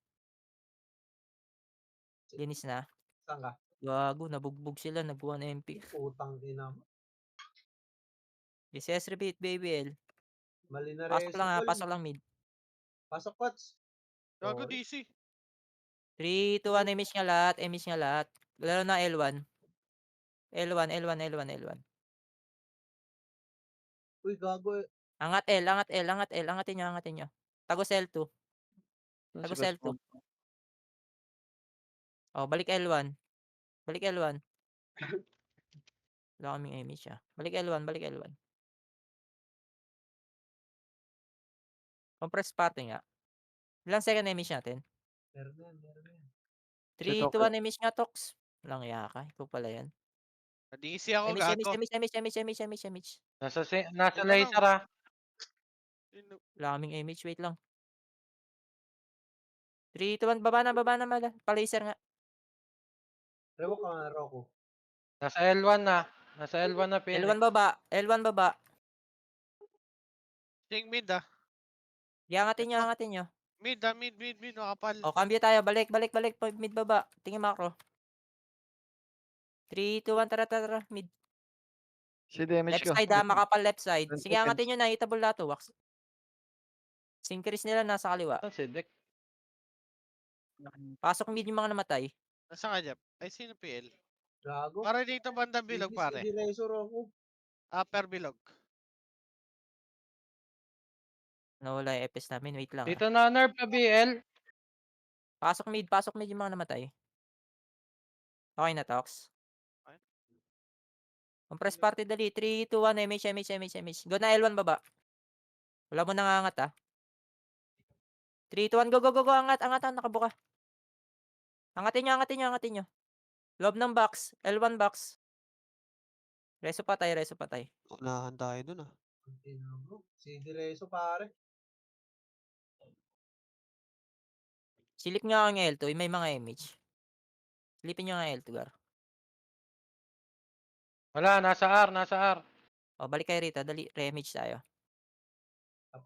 Linis na. Saan ka? Gago, nabugbog sila. Nag-1 MP. Putang ina mo. SS repeat, baby L. Mali na Pasok reso, lang ha. tol. Pasok lang mid. Pasok, Coach. Gago Sorry. DC. 3, 2, 1. Emish nga lahat. Emish nga lahat. Lalo na L1. L1, L1, L1, L1. Uy, gago. Angat L, angat L, angat L. Angatin nyo, angatin nyo. Tagos L2. Ano si Tagos coach L2. mo? Oh, balik L1. Balik L1. Wala kaming emish ah. Balik L1, balik L1. Compress party nga. Ilang second emish natin? Meron na yan, meron na yan. 3, Tok 2, eh. 1 emish nga, Tox. Walang yaka. Ikaw pala yan. Na-DC ako Emish, emish, gago. emish, emish, emish, emish, emish, emish. Nasa Wala laser ah. Wala kaming emish. Wait lang. 3, 2, 1. Baba na, baba na. Pa-laser nga. Rewo ka nga, Roku. Nasa L1 na. Nasa L1 na Phoenix. L1 baba. L1 baba. Sing mid ah. Angatin nyo, Ito. angatin nyo. Mid ah, mid, makapal. O, cambio tayo. Balik, balik, balik. Mid baba. Tingin macro. 3, 2, 1. Tara, tara, tara. Mid. Si damage Left ko. side ha. Makapal left side. 10 Sige, seconds. angatin nyo na. Hitable na to. Wax. Syncrease nila nasa kaliwa. Saan si Dek? Pasok mid yung mga namatay. Nasaan ka Jeff? Ay sino PL? Gago. Pare dito bandang bilog Linis pare. si Direso, Roku. Upper bilog. Nawala yung FS namin. Wait lang Dito na nerf ka BL. Pasok mid yung mga namatay. Okay na, Tox. Okay. Compress party dali. 3, 2, 1. MH. Go na L1 baba. Wala mo nangangat ah. 3, 2, 1. Go, go, go, go. Angat, angat. Nakabuka. Angatin nyo. Loob ng box. L1 box. Reso patay. Unahan tayo dun ah. Ang ina mo. Si Direso, pare. Silip nga ang L2. May mga image. Silipin nyo ang L2, Gar. Wala, nasa R. O, balik kayo rito. Dali, re-image tayo. Up.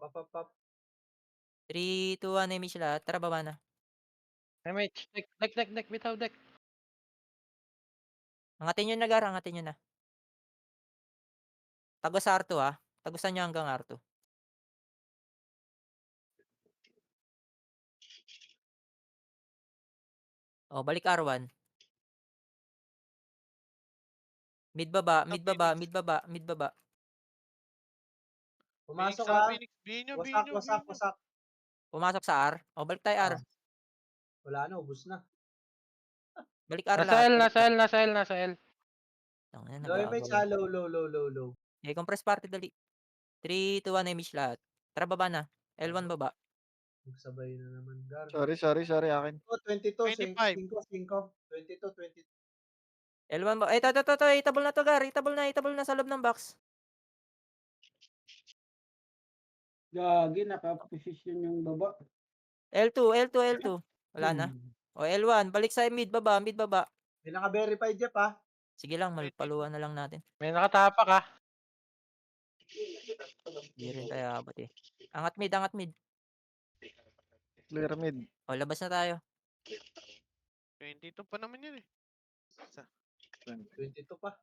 3, 2, 1. Image lahat. Tara, baba na. MH. Dek. Bitaw, Dek. Angatin nyo na, Gar. Angatin nyo na. Tagos R2 ah. Tagusan nyo hanggang R2. O, balik R1. Mid baba. Phoenix Pumasok ako ha. Phoenix. Binyo. Wasak. Pumasok sa R. O, balik tayo R. Ah. Wala na, ubus na. Balik R lahat. Nasa L. Tangina, Low image nagagawa. ha. Low. Okay, compress party dali. 3, 2, 1, image lahat. Tara, baba na. L1 baba. Magsabay na naman, Gar. Sorry akin. 22, 25. 22. L1 baba. Ito. Itable na to, Gar. Itable na sa loob ng box. Gagi, naka-position yung baba. L2. Wala na. O, L1. Balik sa mid baba. May naka-verify, Jeff ha. Sige lang, malpaluan na lang natin. May nakatapak ah. Hindi rin tayo abot eh. Angat mid. Clear mid. O, labas na tayo. 22 pa naman yun eh. 22 pa.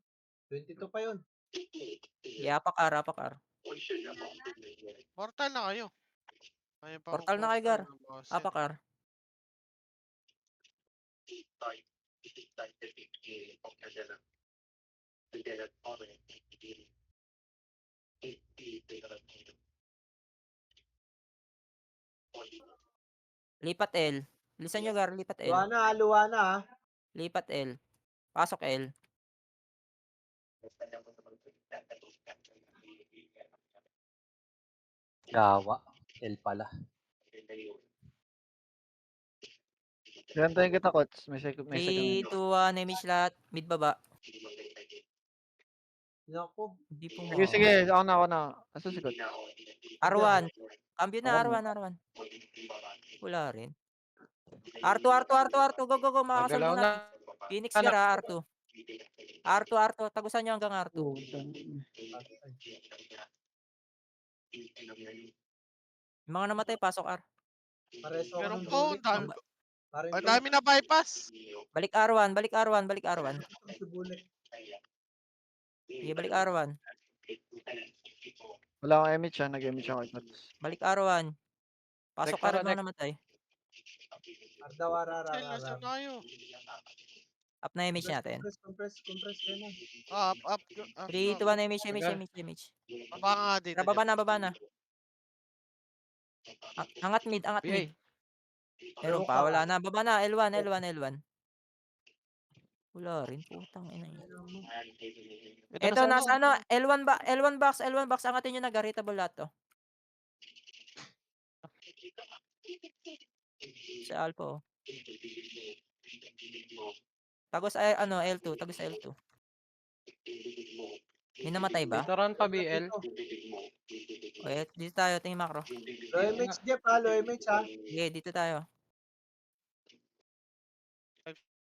22 pa yun. Apakar, apakar. Portal na kayo. Kaya pa akong Portal na kay Gar. ng boss. Apakar. Lipat L. Bilisan nyo, Gar. Lipat L. Luwa na ha. Lipat L. Pasok L. Gawa. L pala. Gantayin kita, Kots. May second. 3, 2, 1. Image lahat. Mid baba. Naku. Hindi po Sige, sige. Ako na. Asa si Kots? R1. Cambio na, Ako R1. Wala rin. R2. Go. Makakasalubong Nagalaw na. natin. Phoenix Gar, R2. R2. Tagusan nyo hanggang R2. Yung mga namatay, pasok R. Pareso ako Meron ng po, bulik. ang dami, Parin ang dami na bypass. Balik R1. Si bulik. Sige, balik R1. Wala akong MH ha. Nag-MH ako kay Kots. Balik R1. Pasok Next, R1 next. mga namatay. Ardawara. Nasaan na kayo? Up na image natin. Compress kayo na. Up. 3, 2, 1, image. Baba nga dito. Tara, baba na. Angat mid. PA. Meron pa, wala na. Baba na, L1. Wala rin, putang ina yun. Ito, nasa ano, L1 box. Angatin nyo na, garitable lahat to. Sa Alpha, oh. Tagos ay, L2. May namatay ba? Dito ron pa BL. Okay, dito tayo, tingin macro. Low image Jeff ha. Low image ha. Okay, dito tayo.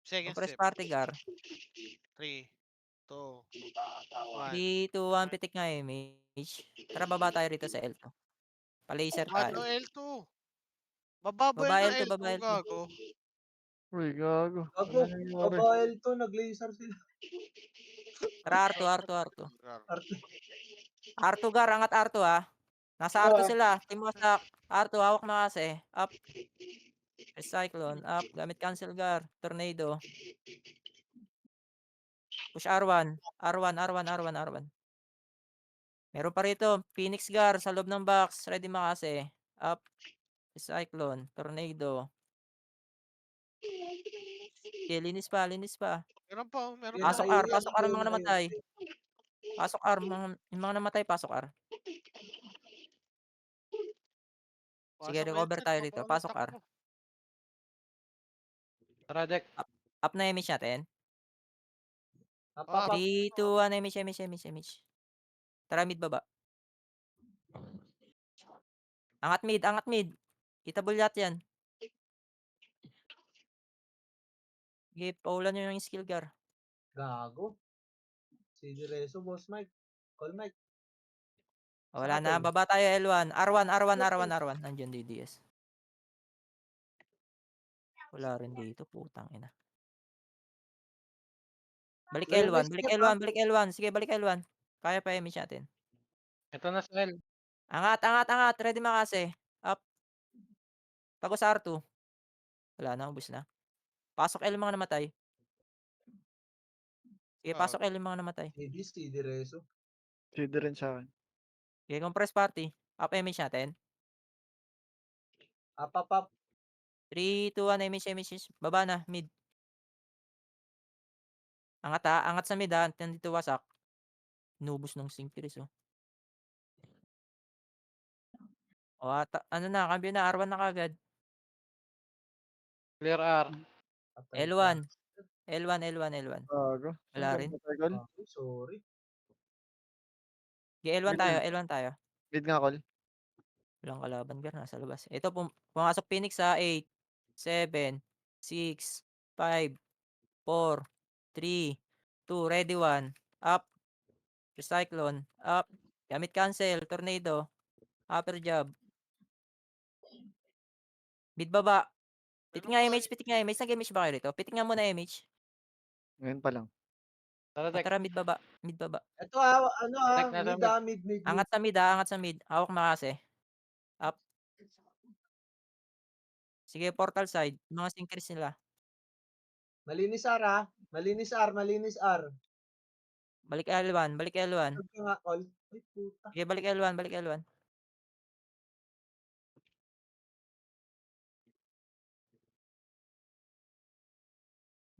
Second Compress step. party, Gar. 3, 2, 1. 3, 2, 1, pitik nga image. Tara, baba tayo rito sa L2. Pa-laser tayo. Ano L2? Baba Baba yung L2, L2, baba L2. gago. Uy, gago. Gago. Ano nangyari? Mobile to. Nag-laser sila. Tara, R2. R2, Gar, angat R2 ha. Nasa R2 sila. Team mo sa R2, hawak mo kasi. Up. Cyclone, up. Gamit cancel, Gar. Tornado. Push R1. Meron pa rito. Phoenix, Gar, sa loob ng box. Ready makase. Up. Cyclone. Tornado. Okay, linis pa. Meron pa. Pasok R ang mga namatay. Yung mga namatay, pasok R. Sige, recover tayo rito. Pasok R. Tara, deck. Up na image natin. Up. 3, 2, 1, image. Tara, mid baba. Angat mid. Kita bulyat yan. Sige, paulan nyo yung skill, Gar. Gago. Si Direso, boss Mike. Call Mike. Wala Saka na. tol. Baba tayo L1. R1. Nandiyan DDS. Wala rin dito. Putang ina. Balik L1. Sige, balik L1. Kaya pa image natin. Ito na sa L. Angat. Ready makase. Up. Tagos R2. Wala na. Ubus na. Pasok L mga namatay. Sige, pasok L yung mga namatay. Maybe si Direso. Side rin sa akin. Sige, compress party. Up image natin. Up. 3, 2, 1, image. Baba na, mid. Angat sa mid ha. Nandito wasak. Nubos ng Synchris, oh. Ano na, cambio na, R1 na kagad. Clear R. L1. Gago. Wala rin. Sorry. Okay, L1 tayo. Mid nga, call. Walang kalaban, Gar, nasa labas. Ito, pumasok Phoenix sa 8, 7, 6, 5, 4, 3, 2, ready 1. Up. Recyclone. Up. Gamit cancel. Tornado. Upper job. Mid baba. Pitik nga MH, pitik nga MH. Nag-MH ba kayo rito? Pitik nga muna MH. Ngayon pa lang. Tara, O Dek. tara, mid baba. Mid baba. Ito ano Tek na mid mid. mid, mid, mid. Angat sa mid angat sa mid. Hawak makase. Up. Sige, portal side. Mga sinkers nila. Malinis R ha. Malinis R, malinis R. Balik L1, balik L1. Huwag ka nga, call. Ay, puta. Sige, balik L1, balik L1.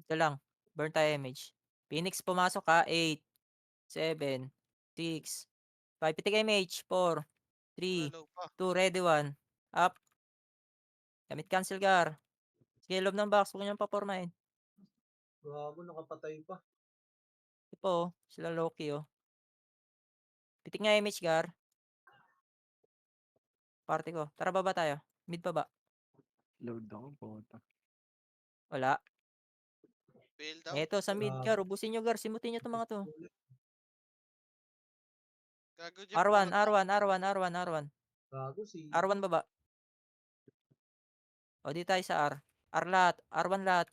Ito lang. Burn tayo image. Phoenix pumasok ka. 8, 7, 6, 5. Pitik image. 4, 3, Hello pa. 2, ready 1. Up. Gamit cancel gar. Sige, loob ng box. Huwag nyo papormahin. Gago, nakapatay pa. Ito, sila Loki oh. Pitik nga image gar. Party ko. Tara baba tayo. Mid baba. Load ako, puta. Wala. Build up. Eto, sa mid gar. Ubusin nyo gar. Simutin nyo itong mga to. Gago dyan. R1, R1, R1, R1, R1. Gago si. R1 baba. O, di tayo sa R. R lahat. R1 lahat.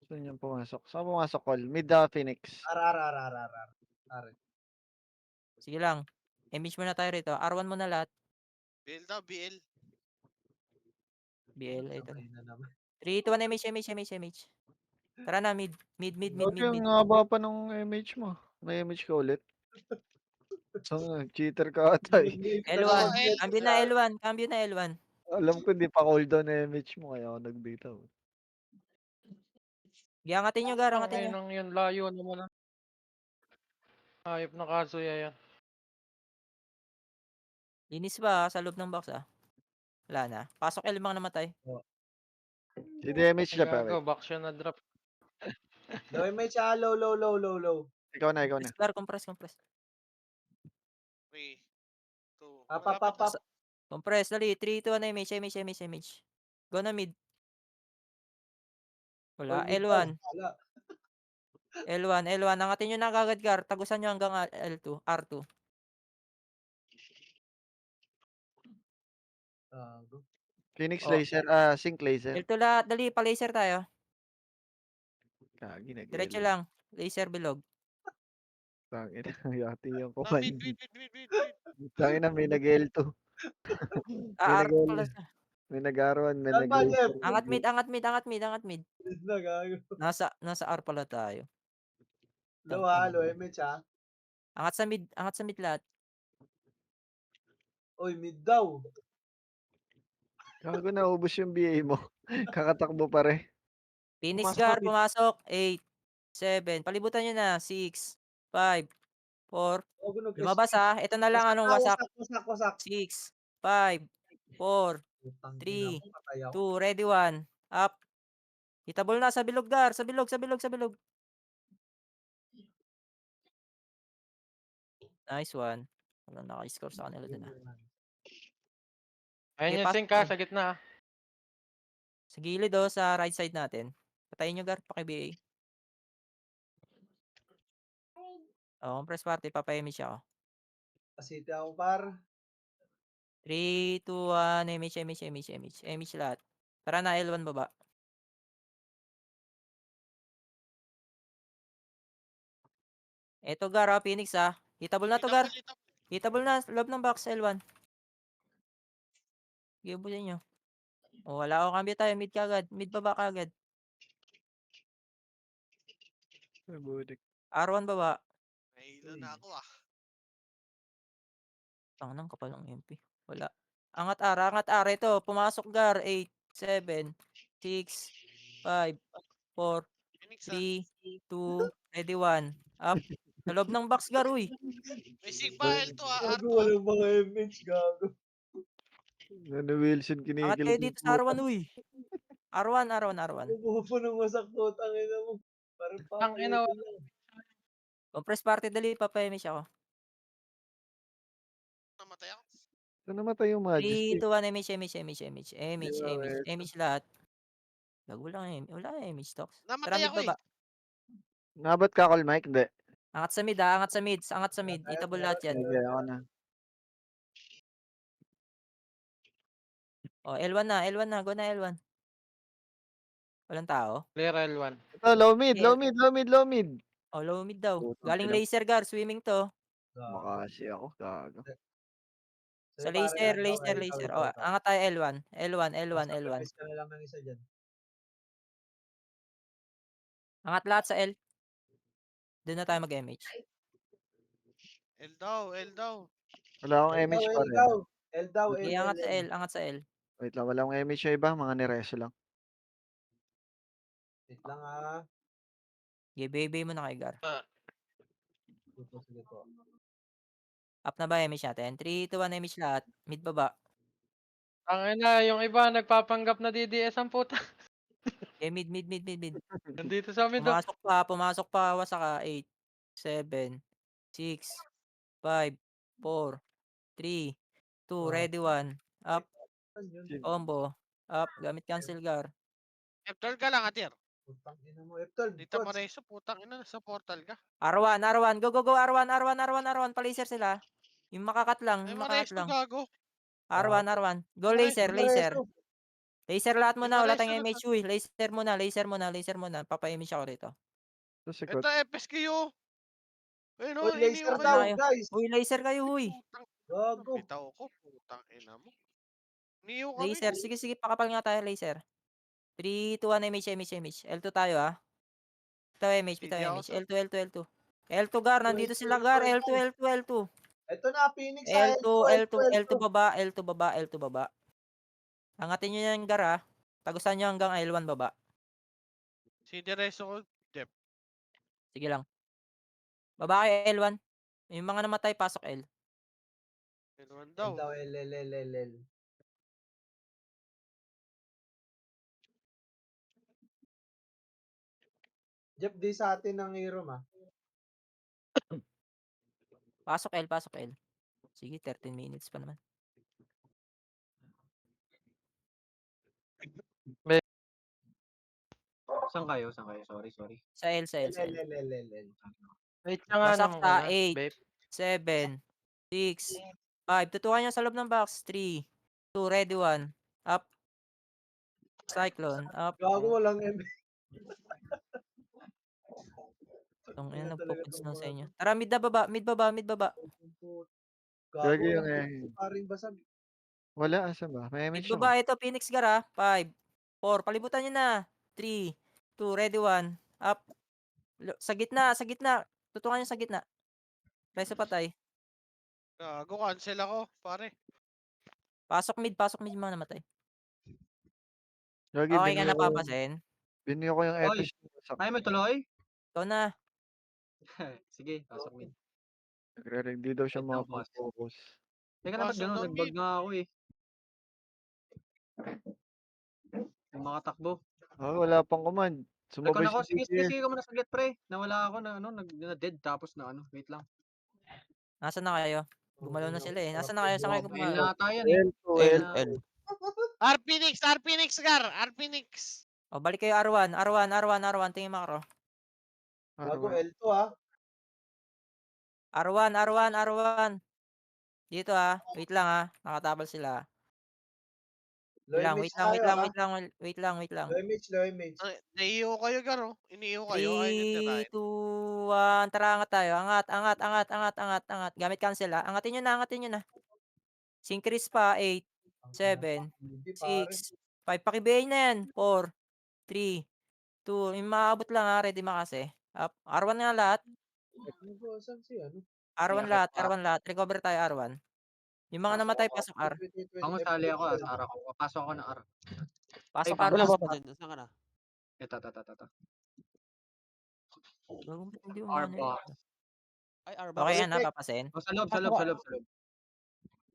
Saan yung pumasok? Saan pumasok, Call? Mid Phoenix. R. Sige lang. Image muna tayo rito. R1 muna lahat. Build up, BL. BL, ito na. Sabay na naman. 3, 2, 1, image. Tara na, mid. Ba't yung haba pa ng MH mo? May MH ka ulit? So, cheater ka ata eh. L1. L. Cambio na L1. Cambio na L1. Alam ko hindi pa cooldown na MH mo kaya ako nagbitaw. Giangatin nyo, gar. Ang Angatin nyo. inang yun, layo naman ah. Hayop na Kazuya yan. Linis ba sa loob ng box ah? Wala na. Pasok L mga namatay. Si DMH siya pa. Gago, back siya na drop. Low image ha. Low. Ikaw na. Gar, compress. 3, 2. Up. Compress, dali. 3, 2, 1, image. Go na mid. Wala. Oy, mid L1. Wala. L1. Angatin nyo na kagad, gar. Tagusan nyo hanggang L2. R2. Gago. Phoenix Oh. laser, sync laser. L2 lahat. Dali, pa-laser tayo. Kagi Diretso lang. Laser bilog. Tangina, yati yung No, kuman. mid. Tangina, may nag-L2. R2 pala siya. May nag-R1, may Saan ba, nag-laser. Jeff? Angat mid. Mid na, gago. Nasa R pala tayo. Low ha. Low image ha. Angat sa mid lahat. Oy, mid daw. Gago na, ubos yung BA mo. Kakatakbo pa rin. Phoenix Pumasok gar, ka, Phoenix. pumasok. 8, 7. Palibutan nyo na. 6, 5, 4. Gago, nag-cast. Lumabas ha. Ito na lang anong wasak. Wasak. 6, 5, 4, Putang 3, ina mo, patay ako. 2, ready 1. Up. Itabol na sa bilog gar. Sa bilog. Nice one. Walang naka-score sa kanila dun ah. Ayun Okay, yung pass sync ka, tayo. sa gitna ah. Sa gilid oh, sa right side natin. Patayin nyo gar, paki-BA. Oh, compress party, papayimage ako. Pasiti ako par. 3, 2, 1, image lahat. Tara na, L1 baba. Eto gar ah, Phoenix ah. Hitable na to gar. Hitable na, loob ng box, L1. Giubusin nyo. Oh, wala ako, cambio tayo, mid kagad. Mid baba kagad. R1 baba. Nahilo na ako ah. Tanganang kapal ng MP. Wala. Angat R. Ito, pumasok gar. 8, 7, 6, 5, 4, Phoenix 3, 2, ready 1. Up. Sa loob ng box gar, uy. May sync pa, L2 ah. Gago, R2 ah. walang mga image, gago. Ano Wilson, Angat kayo dito sa R1, uy. R1. Umupo ng wasak po, tangina mo. Parang Ang ina, papayag lang. Compress party, dali, papayamish ako. Namatay ako. Saan namatay yung 3, Majestic? 2, 1, image lahat. Wala image stocks. Tara Namatay mid ako eh. baba. Nabot ka, Call Mike? Hindi. Angat sa mid. Itable lahat yan. Sige, ako na. Oh, L1 na. Go na L1. Walang tao? Clear L1. Ito, low mid, Yeah. low mid, low mid, low mid. Oh, low mid daw. Putang Galing ina. laser guard, swimming to. Makasi ako, gago. Sa Sa'yo, pare, laser, ikaw, laser, ikaw, laser. ikaw, Oh, ikaw. angat tayo L1. L1, L1, L1. Sacrifice ka na lang ng isa dyan. Angat lahat sa L. Doon na tayo mag-MH. L daw, L daw. Wala akong L daw, MH pa L rin. daw. L daw, L, Sige, L, angat sa L. L, angat sa L. Wait lang, wala akong MH yung iba, mga nireso lang. Wait lang ah. Sige, bebe mo na kay Gar. Sige po. Up na ba MH natin? 3, 2, 1 MH lahat. Mid baba. Ang ina, yung iba nagpapanggap na DDS ang puta. Okay, mid, mid, mid, mid, mid. Nandito sa amin daw. Pumasok pa. Wasa ka. 8, 7, 6, 5, 4, 3, 2, ready 1. Up, Ano yun? combo. Up, gamit cancel Gar. F12 ka lang, Atir. Putang ina mo. F12, Dito coach. Mareso, putang ina, nasa portal ka. R1, R1. Go, go, go. R1, R1, R1, R1. Palaser sila. Yung makakat lang. Ay, Yung makakat Mareso, lang. gago. R1, R1. Go Mareso, laser, laser. Laser lahat May muna. Wala Mareso tayong na MH. Uy, laser muna, laser muna, laser muna. Papa-MH ako rito. Ito si Kot. Ito, FSQ. Ayun o, Uy, laser iniwan daw, kayo. guys. Uy, laser kayo, huy. Putang, Gago. bitaw ko, putang ina mo. Iniwan kami. Laser. Sige, sige. Pakapal nga tayo, laser. 3, 2, 1, MH, MH, MH. L2 tayo, ah. Ito, MH, ito, Hindi ako MH. sa... L2, L2, L2. L2, Gar. Nandito sila, Gar. L2, L2, L2. Ito na, Phoenix sa L2, L2, L2, L2 baba, L2 baba, L2 baba. Angatin nyo yan, Gar, ah. Tagusan nyo hanggang L1 baba. Si Dereso ko, Jeff. Sige lang. Baba kayo L1. Yung mga namatay, pasok L. Iniwan L daw. daw, L, L, L, L, L. Jeff, di sa atin ang hero ma. Pasok L, pasok L. Sige, 13 minutes pa naman. Saan kayo? Saan kayo? Sorry, sorry. Sa L, sa L, L, sa L, L. L, L, L, L. Wait lang nga Wasak nung sa ano, 8, vape. 7, 6, 5. Tutukan nyo sa loob ng box. 3, 2, ready 1. Up. Cyclone. Up. Gago, walang M. Itong Ina ina talaga nagpo-puts tong na mga sa inyo. to. Tara, mid na baba, mid baba, mid baba. Gago, Gagi yung paring basag. Wala, asa ba? May Mid MH ako. baba, ito, Phoenix Gara. 5, 4. Palibutan nyo na. 3, 2, ready 1. Up. Sa gitna, sa gitna. Tutukan nyo sa gitna. Reso patay. Gago, cancel ako, pare. Pasok mid yung mga namatay. Gagi, Okay ka napapasin? binyo ko yung Oy, etos. Ay, may tuloy? Ikaw na. Sige, pasok mid. Nagre-ready daw siya Wait lang, boss. makapag-focus. Teka na, ba't Pasok gano'n? ng Nag-bug mid. nga ako eh. Yung mga takbo. Wala pang command. Recon Sumabay ako. si Sige, sige, DPS. sige ka muna saglit, pre. Nawala ako na ano, na-dead tapos na ano. Wait lang. Nasaan na kayo? Gumalaw na sila eh. Nasaan na kayo? Saan kayo Bumabail gumalaw? na ata yan eh. L2, L, L2. L. R-Phoenix, Gar, R-Phoenix. O, balik kayo R1. R1. Tingin makro. Gago, Arwan. L2 ah. R1. Dito ah. Wait lang ah. Nakatabal sila. Low image tayo ah. Wait lang. Low image, low image. Naiiyo kayo, Gar, oh. Iniiyo kayo, ayaw nyo 3, tirahin. 2, 1. Tara, angat tayo. Angat. Gamit cancel ah. Angatin nyo na. Syncrease pa. 8, 7, Hindi, pare. 6, 5. Pakibayin na yan. 4, 3, 2. Yung maabot lang ha. Ready makase. Up. R1 nga lahat. Ano, saan si ano? R1 lahat. Recover tayo R1. Yung mga namatay, pasok R. Ako sali ako ah. Sara ko. Papasok ako ng R. Pasok Ay, R. Wala Pasok pa R. din. Saan ka na? Ito. Gagawin ba't hindi R umano box. yun? Ay, R-box. Okay yan ha, papasin. Oh, sa loob.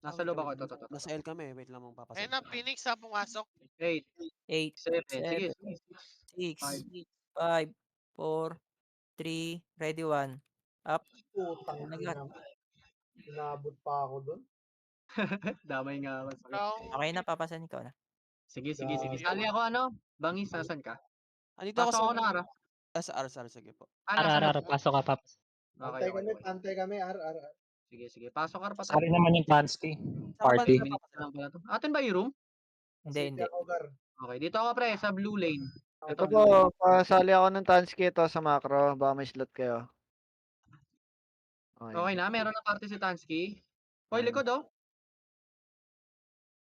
Nasa loob ako. Ito. Nasa L kami. Wait lang mong papasin. Ayun na, Phoenix ha, pumasok. 8, 8, 7. 7, Sige. 6, 5, 4, 3, ready 1. Up. Putang Nagat. ina. Inabot pa ako doon. Damay nga ako. Sakit. Okay na, papasin ikaw na. Sige. Gago. Sali ako ano? Bangis, nasan ka? Andito ako Pasok sa... ako ng R. Sa R, sige po. Nasa loob. Pasok ka, Paps. Okay. Antay kami, R. Sige. Pasok R pa Sorry naman yung Pansky. Saan ka ba Party. napapasin? Lang pala to. Atin ba yung room? Hindi. Ako, Gar. Okay, dito ako pre, sa blue lane. Ito po, pasali ako ng Tansky ito sa macro. Baka may slot kayo. Okay na, meron na party si Tansky. Hoy, Okay na. likod oh.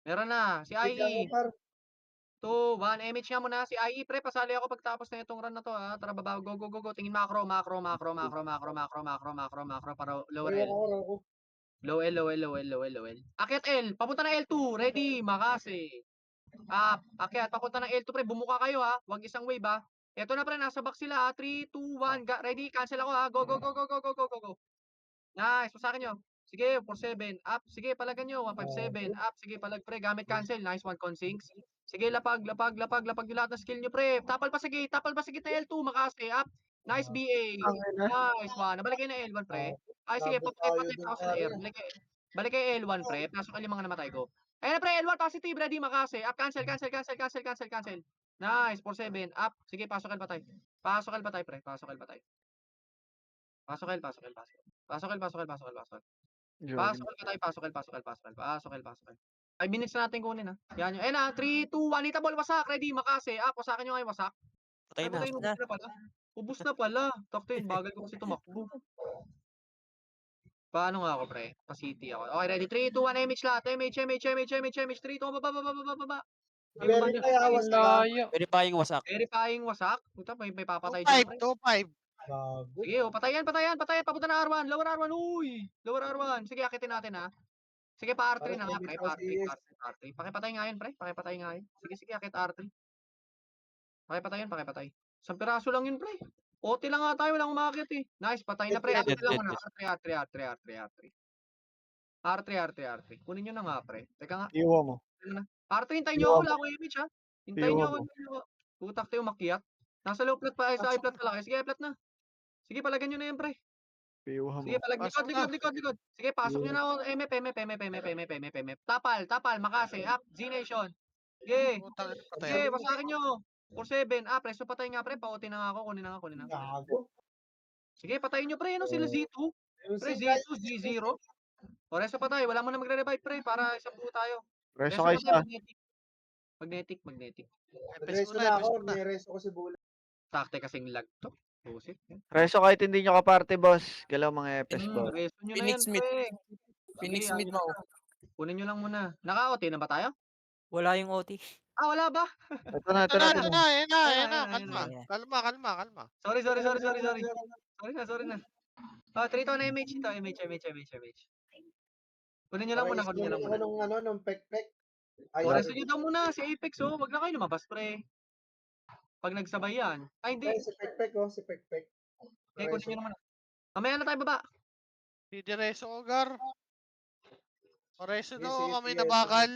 Meron na, si Sige ako, IE. par. 2, 1, MH nga muna. Si IE, pre, pasali ako pagtapos na itong run na to, ha. Tara, baba, go, go, go, go. Tingin macro, macro, macro, macro, macro, macro, macro, macro, macro, para lower Roll L. ako. Low L, low L, low L, low L, low L. Akyat L, papunta na L2, ready, makase. Akyat, papunta ng L2, pre, bumuka kayo, ha. Huwag isang wave, ha. Eto na, pre, nasa box sila, ha. 3, 2, 1, ready, cancel ako, ha. Go, go, go, go, go, go, go, go, go. Nice, pasakin nyo. Sige, 4-7, up. Sige, palagan nyo, 157, up. Sige, palag, pre, gamit cancel. Nice, 1 con 6. Sige, lapag yung lahat ng skill nyo, pre. Tapal pa sa gate na L2, makase, up. Nice, BA. Nice, 1. Nabalik kayo na L1, pre. Ay, sige, Labot tayo patay dun, pa ako sa pare. air. Balik kayo L1, pre. Pasok kayo mga namatay ko. Ayun na, pre, L1, positive, ready, makase. Up, cancel. Nice, 4-7, up. Sige, pasok kayo patay. Pre. Pasok kayo patay. Pasok. 5 minutes na natin kunin, ha. Yan yun. Ayun na, 3, 2, 1. Itabol, wasak. Ready, makase. Wasakin nyo ngayon, wasak. Patay na. Ubus na pala. Ubus na pala. Taktin, bagal ko kasi tumakbo. Paano nga ako, pre? Pa-city ako. Okay, ready? 3, 2, 1, MH lahat. MH. 3, 2, baba. Verify awas Ang ka lang. layo. Verifying wasak. Verifying wasak. Puta, may papatay dyan, 2-5, pre. 2-5. Gago. Sige, patayan. Papunta na R1. Lower R1. Uy! Lower R1. Sige, akitin natin, ha. Sige, pa R3 Parang na nga, may pre. miss ako si Yes. Pa-R3. Pakipatay nga yun, pre. Pakipatay nga yun. Sige, akit R3. Pakipatay. Isang piraso lang yun, pre. OT lang nga tayo, walang umakit eh. Nice, patay na, pre. Dead, Akit lang dead, muna. R3. Kunin nyo na nga, pre. Teka nga. Iwa mo. R3, hintayin nyo ako. Wala akong image, ha. Hintayin nyo Iwa ako. Putak tayo makiat. Nasa low plat pa, sa high plat pala kayo. Sige, high plat na. Sige, palagan nyo na yan, pre. Iwa mo. Sige, Pasok na. likod. Sige, pasok nyo na ako. MF. Tapal, makase, up, Z-Nation. Sige, Putang ina, patay sige, ako. wasakin nyo. 4-7, preso patay nga, pre. Pauti na nga ako, kunin na nga. Gago. Sige, patayin nyo, pre. Ano sila Z2? Yung Pre, singay. Z2, Z0. O, reso patay. Wala mo na magre-revive, pre, para isang buo tayo. Reso Reso kayo patay, sa. magnetic. Reso muna, na epes ako. muna. May reso ko si Bula. Takte kasing lag to. Busit. Reso kahit hindi nyo kaparte, boss. Galaw mga epes, boss. Reso nyo na Phoenix yan, mid. pre. Phoenix Sige, mid ayos mo. na. Kunin nyo lang muna. Naka-OT na ba tayo? Wala yung OT. Wala ba? Ito na. Ayan na. Ayun na. Kalma. Sorry. Sorry na. 3 to na MH ito. MH. Kunin nyo lang muna. Ako nung pek-pek. Ay, Oras nyo daw muna si Apex, oh. Wag na kayo lumabas, pre. Pag nagsabay yan. Ay, hindi. si pek-pek. Eh, kunin nyo naman. Mamaya na tayo baba. Si Direso Ogar. Oreso Sige, daw sige, kami sige. na bakal.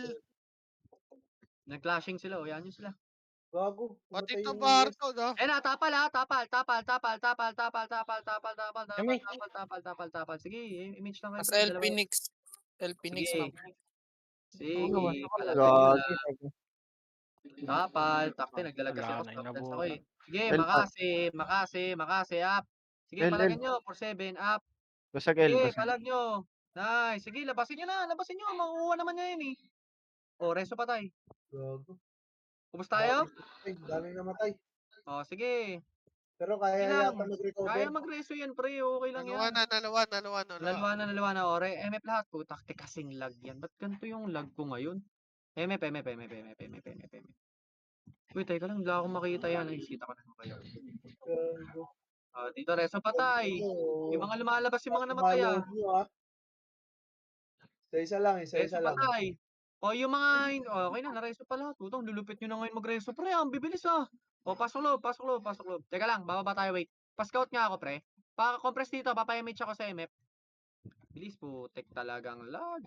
Nag-clashing sila, oh. Yan yun sila. Gago. Pati pumatay to yung Barto, no? Eh na, tapal. Sige, image lang kayo, Mas pre. L Dalawa. Phoenix. L Phoenix, Sige. ma'am. Sige, palagan Gagi. nila. Tapal, takte, naglalag kasi ako. Wala na, Stop dance inabutan. ako eh. Sige, L makase, up. Sige, L. palagan nyo, 4-7, up. Basag L. Sige, Basag. palag nyo. Nice. Sige, labasin nyo. Makukuha naman niya yun eh. O, reso patay. Gago. Ubus tayo? Daming namatay. O, sige. Pero kaya Sige lang. yata mag-recover. Kaya mag-reso yan, pre. Okay lang yan. Nalawa. Nalawa na. Ore, MF lahat. Putak, kasing lag yan. Ba't ganito yung lag ko ngayon? MF. Uy, teka lang. Wala akong makita yan. Ay, sita ko na kayo. Gago. Dito, reso patay. Yung mga lumalabas yung mga namatay ah. Malog nyo, ah. Isa lang. Reso patay. O, yung mga, okay na, nareso pa lahat. Putang, lulupit nyo na ngayon mag-reso, pre. Ang bibilis ah. O, pasok loob. Teka lang, bababa tayo, wait. Pa-scout nga ako, pre. Pa-compress dito, papayamage ako sa MF. Bilis po, tek talagang lag.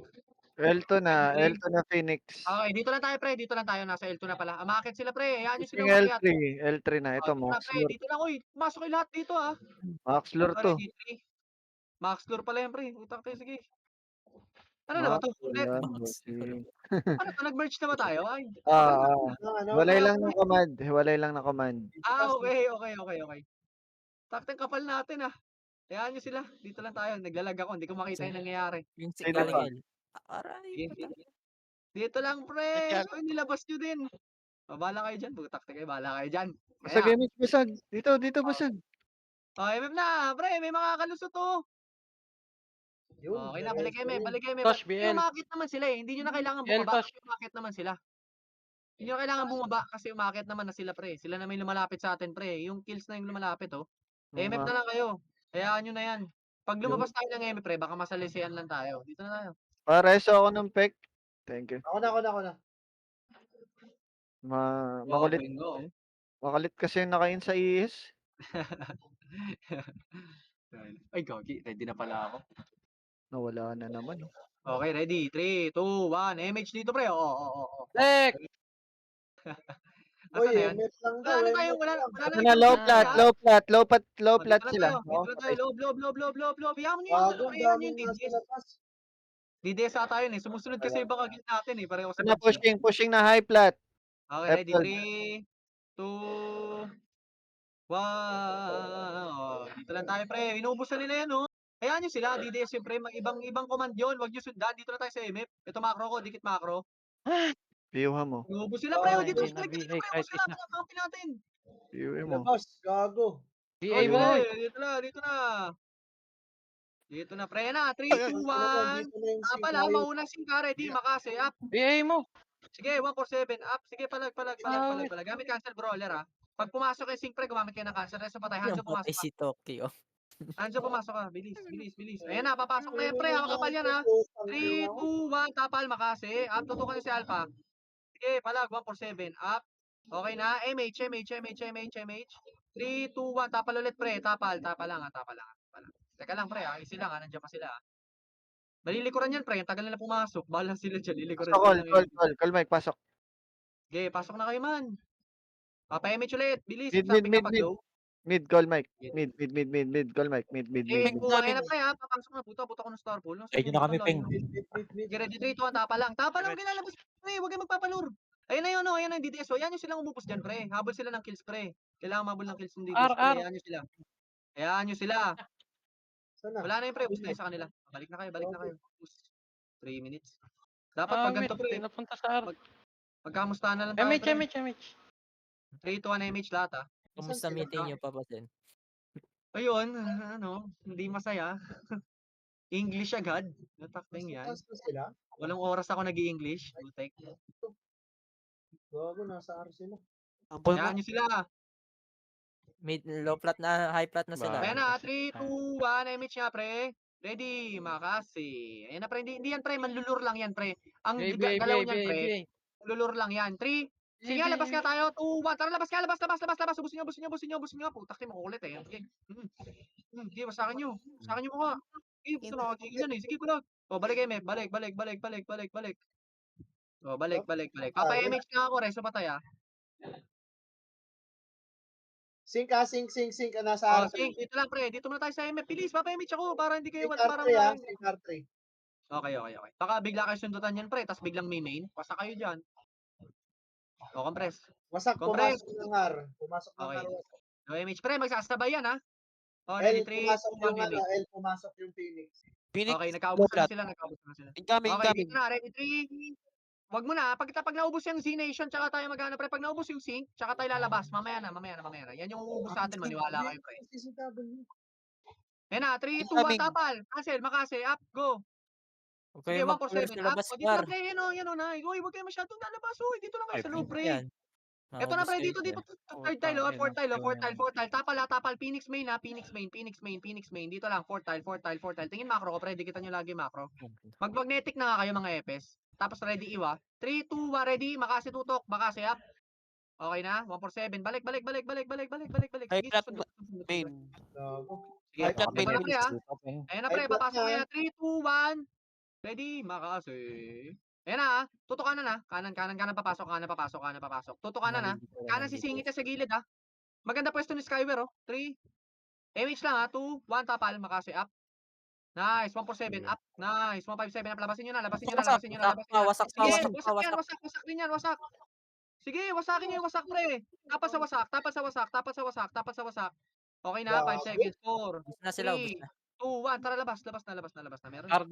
L2 na. Okay. L2 na Phoenix. Okay, dito lang tayo, pre. Dito lang tayo. Nasa L2 na pala. Amakit sila, pre. Ayan nyo sila Yung umakyat. L3. L3 na. Ito, Dito na, Max pre. Lure. Dito lang, uy. Masok kayo lahat dito, ah. Max Lure to. Ready, 3. Max Lure pala yan, pre. Utak tayo, sige. Ano na ba to? Ulit. Yan, bossing. Ano to? Nag-merge na ba tayo? Ay. Walay lang ng command. Okay. Takteng kapal natin, ah. Ayan nyo sila. Dito lang tayo. Naglalag ako. Hindi ko makita yung nangyayari. Yung Sino galing pa? L. Aray. Sige. Dito lang, pre. Nandiyan. So, nilabas nyo din. Bahala kayo dyan, putak na kayo, bahala kayo dyan. Basag, Ayan. MH, basag. Dito, basag. MF na, pre, may makakalusot to. Yun, Okay na, balik diretso MF, rin. balik MF. Tosh, Kasi BL. umakit naman sila eh, hindi nyo na kailangan BL, bumaba Tosh. kasi umakit naman sila. Hindi nyo kailangan bumaba kasi umakit naman na sila, pre. Sila na may lumalapit sa atin, pre. Yung kills na yung lumalapit, oh. MF na lang kayo. Hayaan nyo na yan. Pag lumabas tayo ng MF, pre, baka masalisihan lang tayo. Dito na tayo. Pareso ako ng pek. Thank you. Ako na. Makulit. Bingo. Makulit kasi yung nakain sa IS. Ay, gagi. Ready na pala ako. Nawala na naman. Eh. Okay, ready. 3, 2, 1. MH dito, pre. Oo. Lek! Asan na yan? MF lang Wala na tayo, wala na Ano na, tayo low kills, plat, ha? low Oh, plat dito na sila. tayo. Dito na tayo. Loob. Hayaan mo nyo Bago, yung, ayan daming yung nasa DDS. labas. DDS ata yun eh. Sumusunod kasi yung baka gil natin eh. Pareho sa Ano, beds eh. pushing na high plat. Okay, ready. F12. 3, 2, 1. Oh, dito lang tayo, pre. Inuubos na nila yan, oh. Hayaan nyo sila. DDS yung pre. Ibang command yun. Huwag nyo sundan. Dito na tayo sa MF. Ito macro ko. Dikit macro. Piyuha mo. Inuubos sila, pre. Oh, Dito hindi sa na pre. BA Ubos kahit sila. isa. Kampi natin. Piyuha mo. Labas, gago. BA Okay, mo na. dito na. Dito na, pre. Na. 3, 2, 1. Dito na yung Pala, singkayo. mauna singka. Ready. Makase. Up. BA mo. Sige, 147. Up. Sige, palag. Gamit cancel brawler, ha. Pag pumasok yung sync, pre, gumamit kayo ng cancel. Resto patay. Hanzo, pumasok Patay ka. si Tokyo. Hanzo, pumasok ka. Bilis. Ayan na, papasok na yan, pre. Hawak kapal yan, ha. 3, 2, 1. Tapal, makase. Up. Tutukan nyo si Alpha. Sige, palag. 147. Up. Okay na. MH. 3, 2, 1. Tapal ulit, pre. Tapal lang, ha. Tapal lang. Teka lang, pre, ha. Easy lang, ha. Nandiyan pa sila, ha. Malilikuran yan, pre. Ang tagal nila pumasok. Bahala sila dyan. Lilikuran Pasok, sila ng MH. call Mike, pasok. Okay, pasok na kayo, man. Papa-MH ulit. Bilis. Mid, Sabi ka pag mid. low. Mid, call Mike. Mid, call Mike. Mid. Eh, ayan na, pre, ha. Papasok na. Buta ko ng star pool. Ayun na kami, Peng. Sige, ready 3, 2, 1. Tapa lang. Ginalabas. Pre, huwag kayong magpapalur. Ayun na yun, oh. Ayan na yung DDS, oh. Yan yung silang umupos dyan, pre. Habol sila ng kills, pre. Kailangan mabol ng kills ng DDS, pre. Ayan nyo sila. Sana. Wala na yun, pre. Ubus na yun sa kanila. Balik na kayo. 3 minutes. Dapat pag ganito, pre. Napunta sa R. Magkamustahan na lang tayo, pre. MH. 3, 2, 1 MH lahat, ha. Kumusta meeting nyo, Papa Sen? Ayun, hindi masaya. English agad. Natakting yan. Taas na sila. Walang oras ako nag-i-English. Butek. Gago, nasa R sila. Ampol mo. Yan nyo sila. Low plat na, high plat na sila. Ayan na, 3, 2, 1, MH nga, pre. Ready, makasi. Ayan na, pre. Hindi yan, pre. Manlulur lang yan, pre. Ang galaw niyan, pre. Manlulur lang yan. 3. Sige, labas nga tayo. 2, 1. Tara, labas. Ubusin nyo. Putak, di makukulit eh. Okay. Sige, wasakin nyo. Wasakin nyo mukha. Sige, gusto na kakigil yan eh. Sige, kulag. O, balik kayo, Mep. Balik. O, balik. Papa-MH nga ako, reso patay, ah. Sync. Nasa O, R3. sige, dito lang, pre. Dito muna tayo sa MF. Please, Papa-MH ako para hindi kayo Sync parang... R3, ah. Sync R3. Okay. Baka bigla kayo sundutan yan, pre. Tapos biglang may main. Pasa kayo dyan. O, compress. Wasak, Compress. pumasok ng R. Okay. R. O, MH, pre. Magsasabay yan, ha. O, L, ready, 3, 2, pumasok yung 1, MH. L, pumasok yung Phoenix. Phoenix, Okay, low nagkaubos na plat. sila. Incoming. Okay, dito na. Ready, 3. Wag mo na. Pag naubos yung Z-Nation, tsaka tayo maghanap, pre. Pag naubos yung Sync, tsaka tayo lalabas. Mamaya na. Yan yung uubos natin. Maniwala kayo, pre. Ayan na. 3, 2, 1. Incoming. Tapal. Cancel. Makase. Up. Go. Okay, Sige, 1 for 7. mag-clear sa Up. labas, O, dito na, par. pre. Yan o na. Uy, huwag kayo masyadong lalabas. Uy, dito lang kayo sa loob, pre. Yan. Ito na, pre. Dito. Third tile, o. Fourth tile. Tapal. Phoenix main, ha. Phoenix main. Dito lang. Fourth tile. Tingin macro ko, pre. Dikitan nyo lagi macro. Mag-magnetic na nga kayo, mga epes. Tapos ready, iwa. 3, 2, 1, ready. Makasi tutok. Makasi up. Okay na. 1 for 7. Balik. High Sige, plat susundot. main. Sige, High plat main. ito na, pre, ha. Peng. Ayan na, pre. Papasok na yan. 3, 2, 1. Ready. Makasi. Ayan na, ha. Tutukan na. Kanan. Papasok. Tutukan na. Kanan sisingit sa gilid, ha. Maganda pwesto ni Skywer, oh. 3. MH lang, ha. 2, 1. Tapal. Makasi up. Nice. 1 for 7. Up. Nice. 157 up. Labasin nyo na. Wasak pa. Sige, wasak din yan. Sige, wasakin nyo yung wasak, pre. Tapat sa wasak. Okay na, 5 seconds. 4, Ubus na sila, 3, 2, 1. Tara, labas na. Meron. R.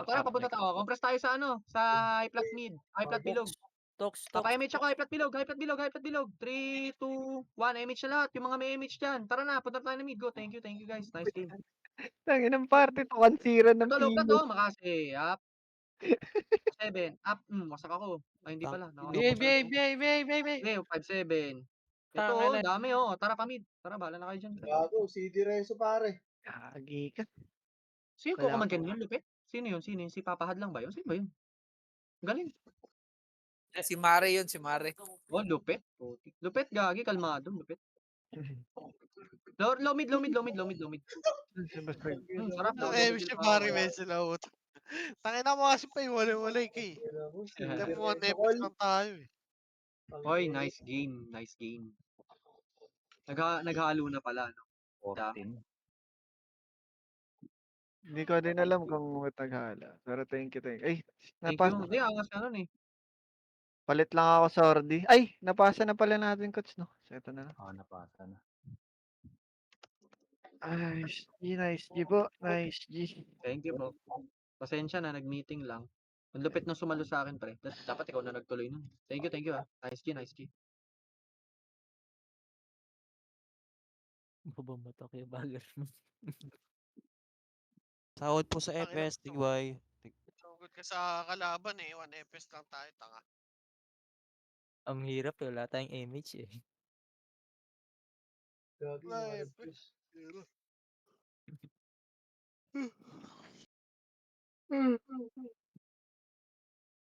Tara, papunta tayo. Compress tayo sa sa high plat mid. High plat bilog. Tox, Pa-MH ako, high flat bilog, high flat bilog, high flat bilog. 3, 2, 1, MH na lahat. Yung mga may MH dyan. Tara na, punta tayo na mid. Go, thank you guys. Nice game. Tanginang party to, 1-0 ng Low flat Pino. oh, makasi. Up. 7. Up. Wasak ako. Ay, hindi pala. Behave, behave, behave, behave, behave, behave. Okay, 5-7. Ito, Tangina. dami oh. Tara pa mid. Tara, bahala na kayo dyan. Gago, CD Reso pare. Gagi ka. Sino Wala ko man ka. yun, Lupit? Sino yun? Sino yun? Si Papahad lang ba yun? Sino ba yun? Galing. Si Mare yun, si Mare. Oh, Lupit. Lupit, gagi. Kalmado, Lupit. Low mid. Sarap. Ang Low mid MC pa. Barry Messila ut. Tangina mo kasi pa yung walay-walay kay. Yeah. Step 1 epic lang tayo eh. Oy, nice game. Nice game. Naghalo na pala, no? 14. Hindi ko din alam kung mataghala. Pero thank you. Ay, Thank napasa. you. Hindi, angas ka nun eh. Palit lang ako sa Ordi. Ay, napasa na pala natin, coach, no? So, ito na lang. Napasa na. Nice G po. Nice G. Thank you po. Pasensya na, nag-meeting lang. Ang lupit nung sumalo sa akin, pre. Dapat ikaw na nagtuloy nun. Thank you ah. Nice G. Bumatok yung bagger mo. Sahod po sa Tangina, FS, Tigway. Sugod ka sa kalaban eh. 1 FS lang tayo, tanga. Ang hirap eh, wala tayong image eh. Gagi, Wala mga FS. FS. Zero.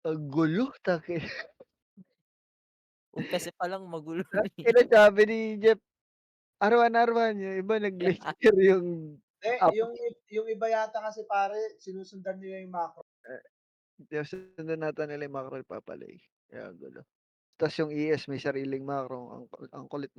Ang gulo, take. Umpese pa lang magulo na eh. Sinasabi ni Jeff, arwan-arwan yung iba nag-glacier yung Yung iba yata kasi pare, sinusundan nila yung macro. sundan natin nila yung macro papalay. Kaya gulo. Tapos yung ES may sariling macro. Ang kulit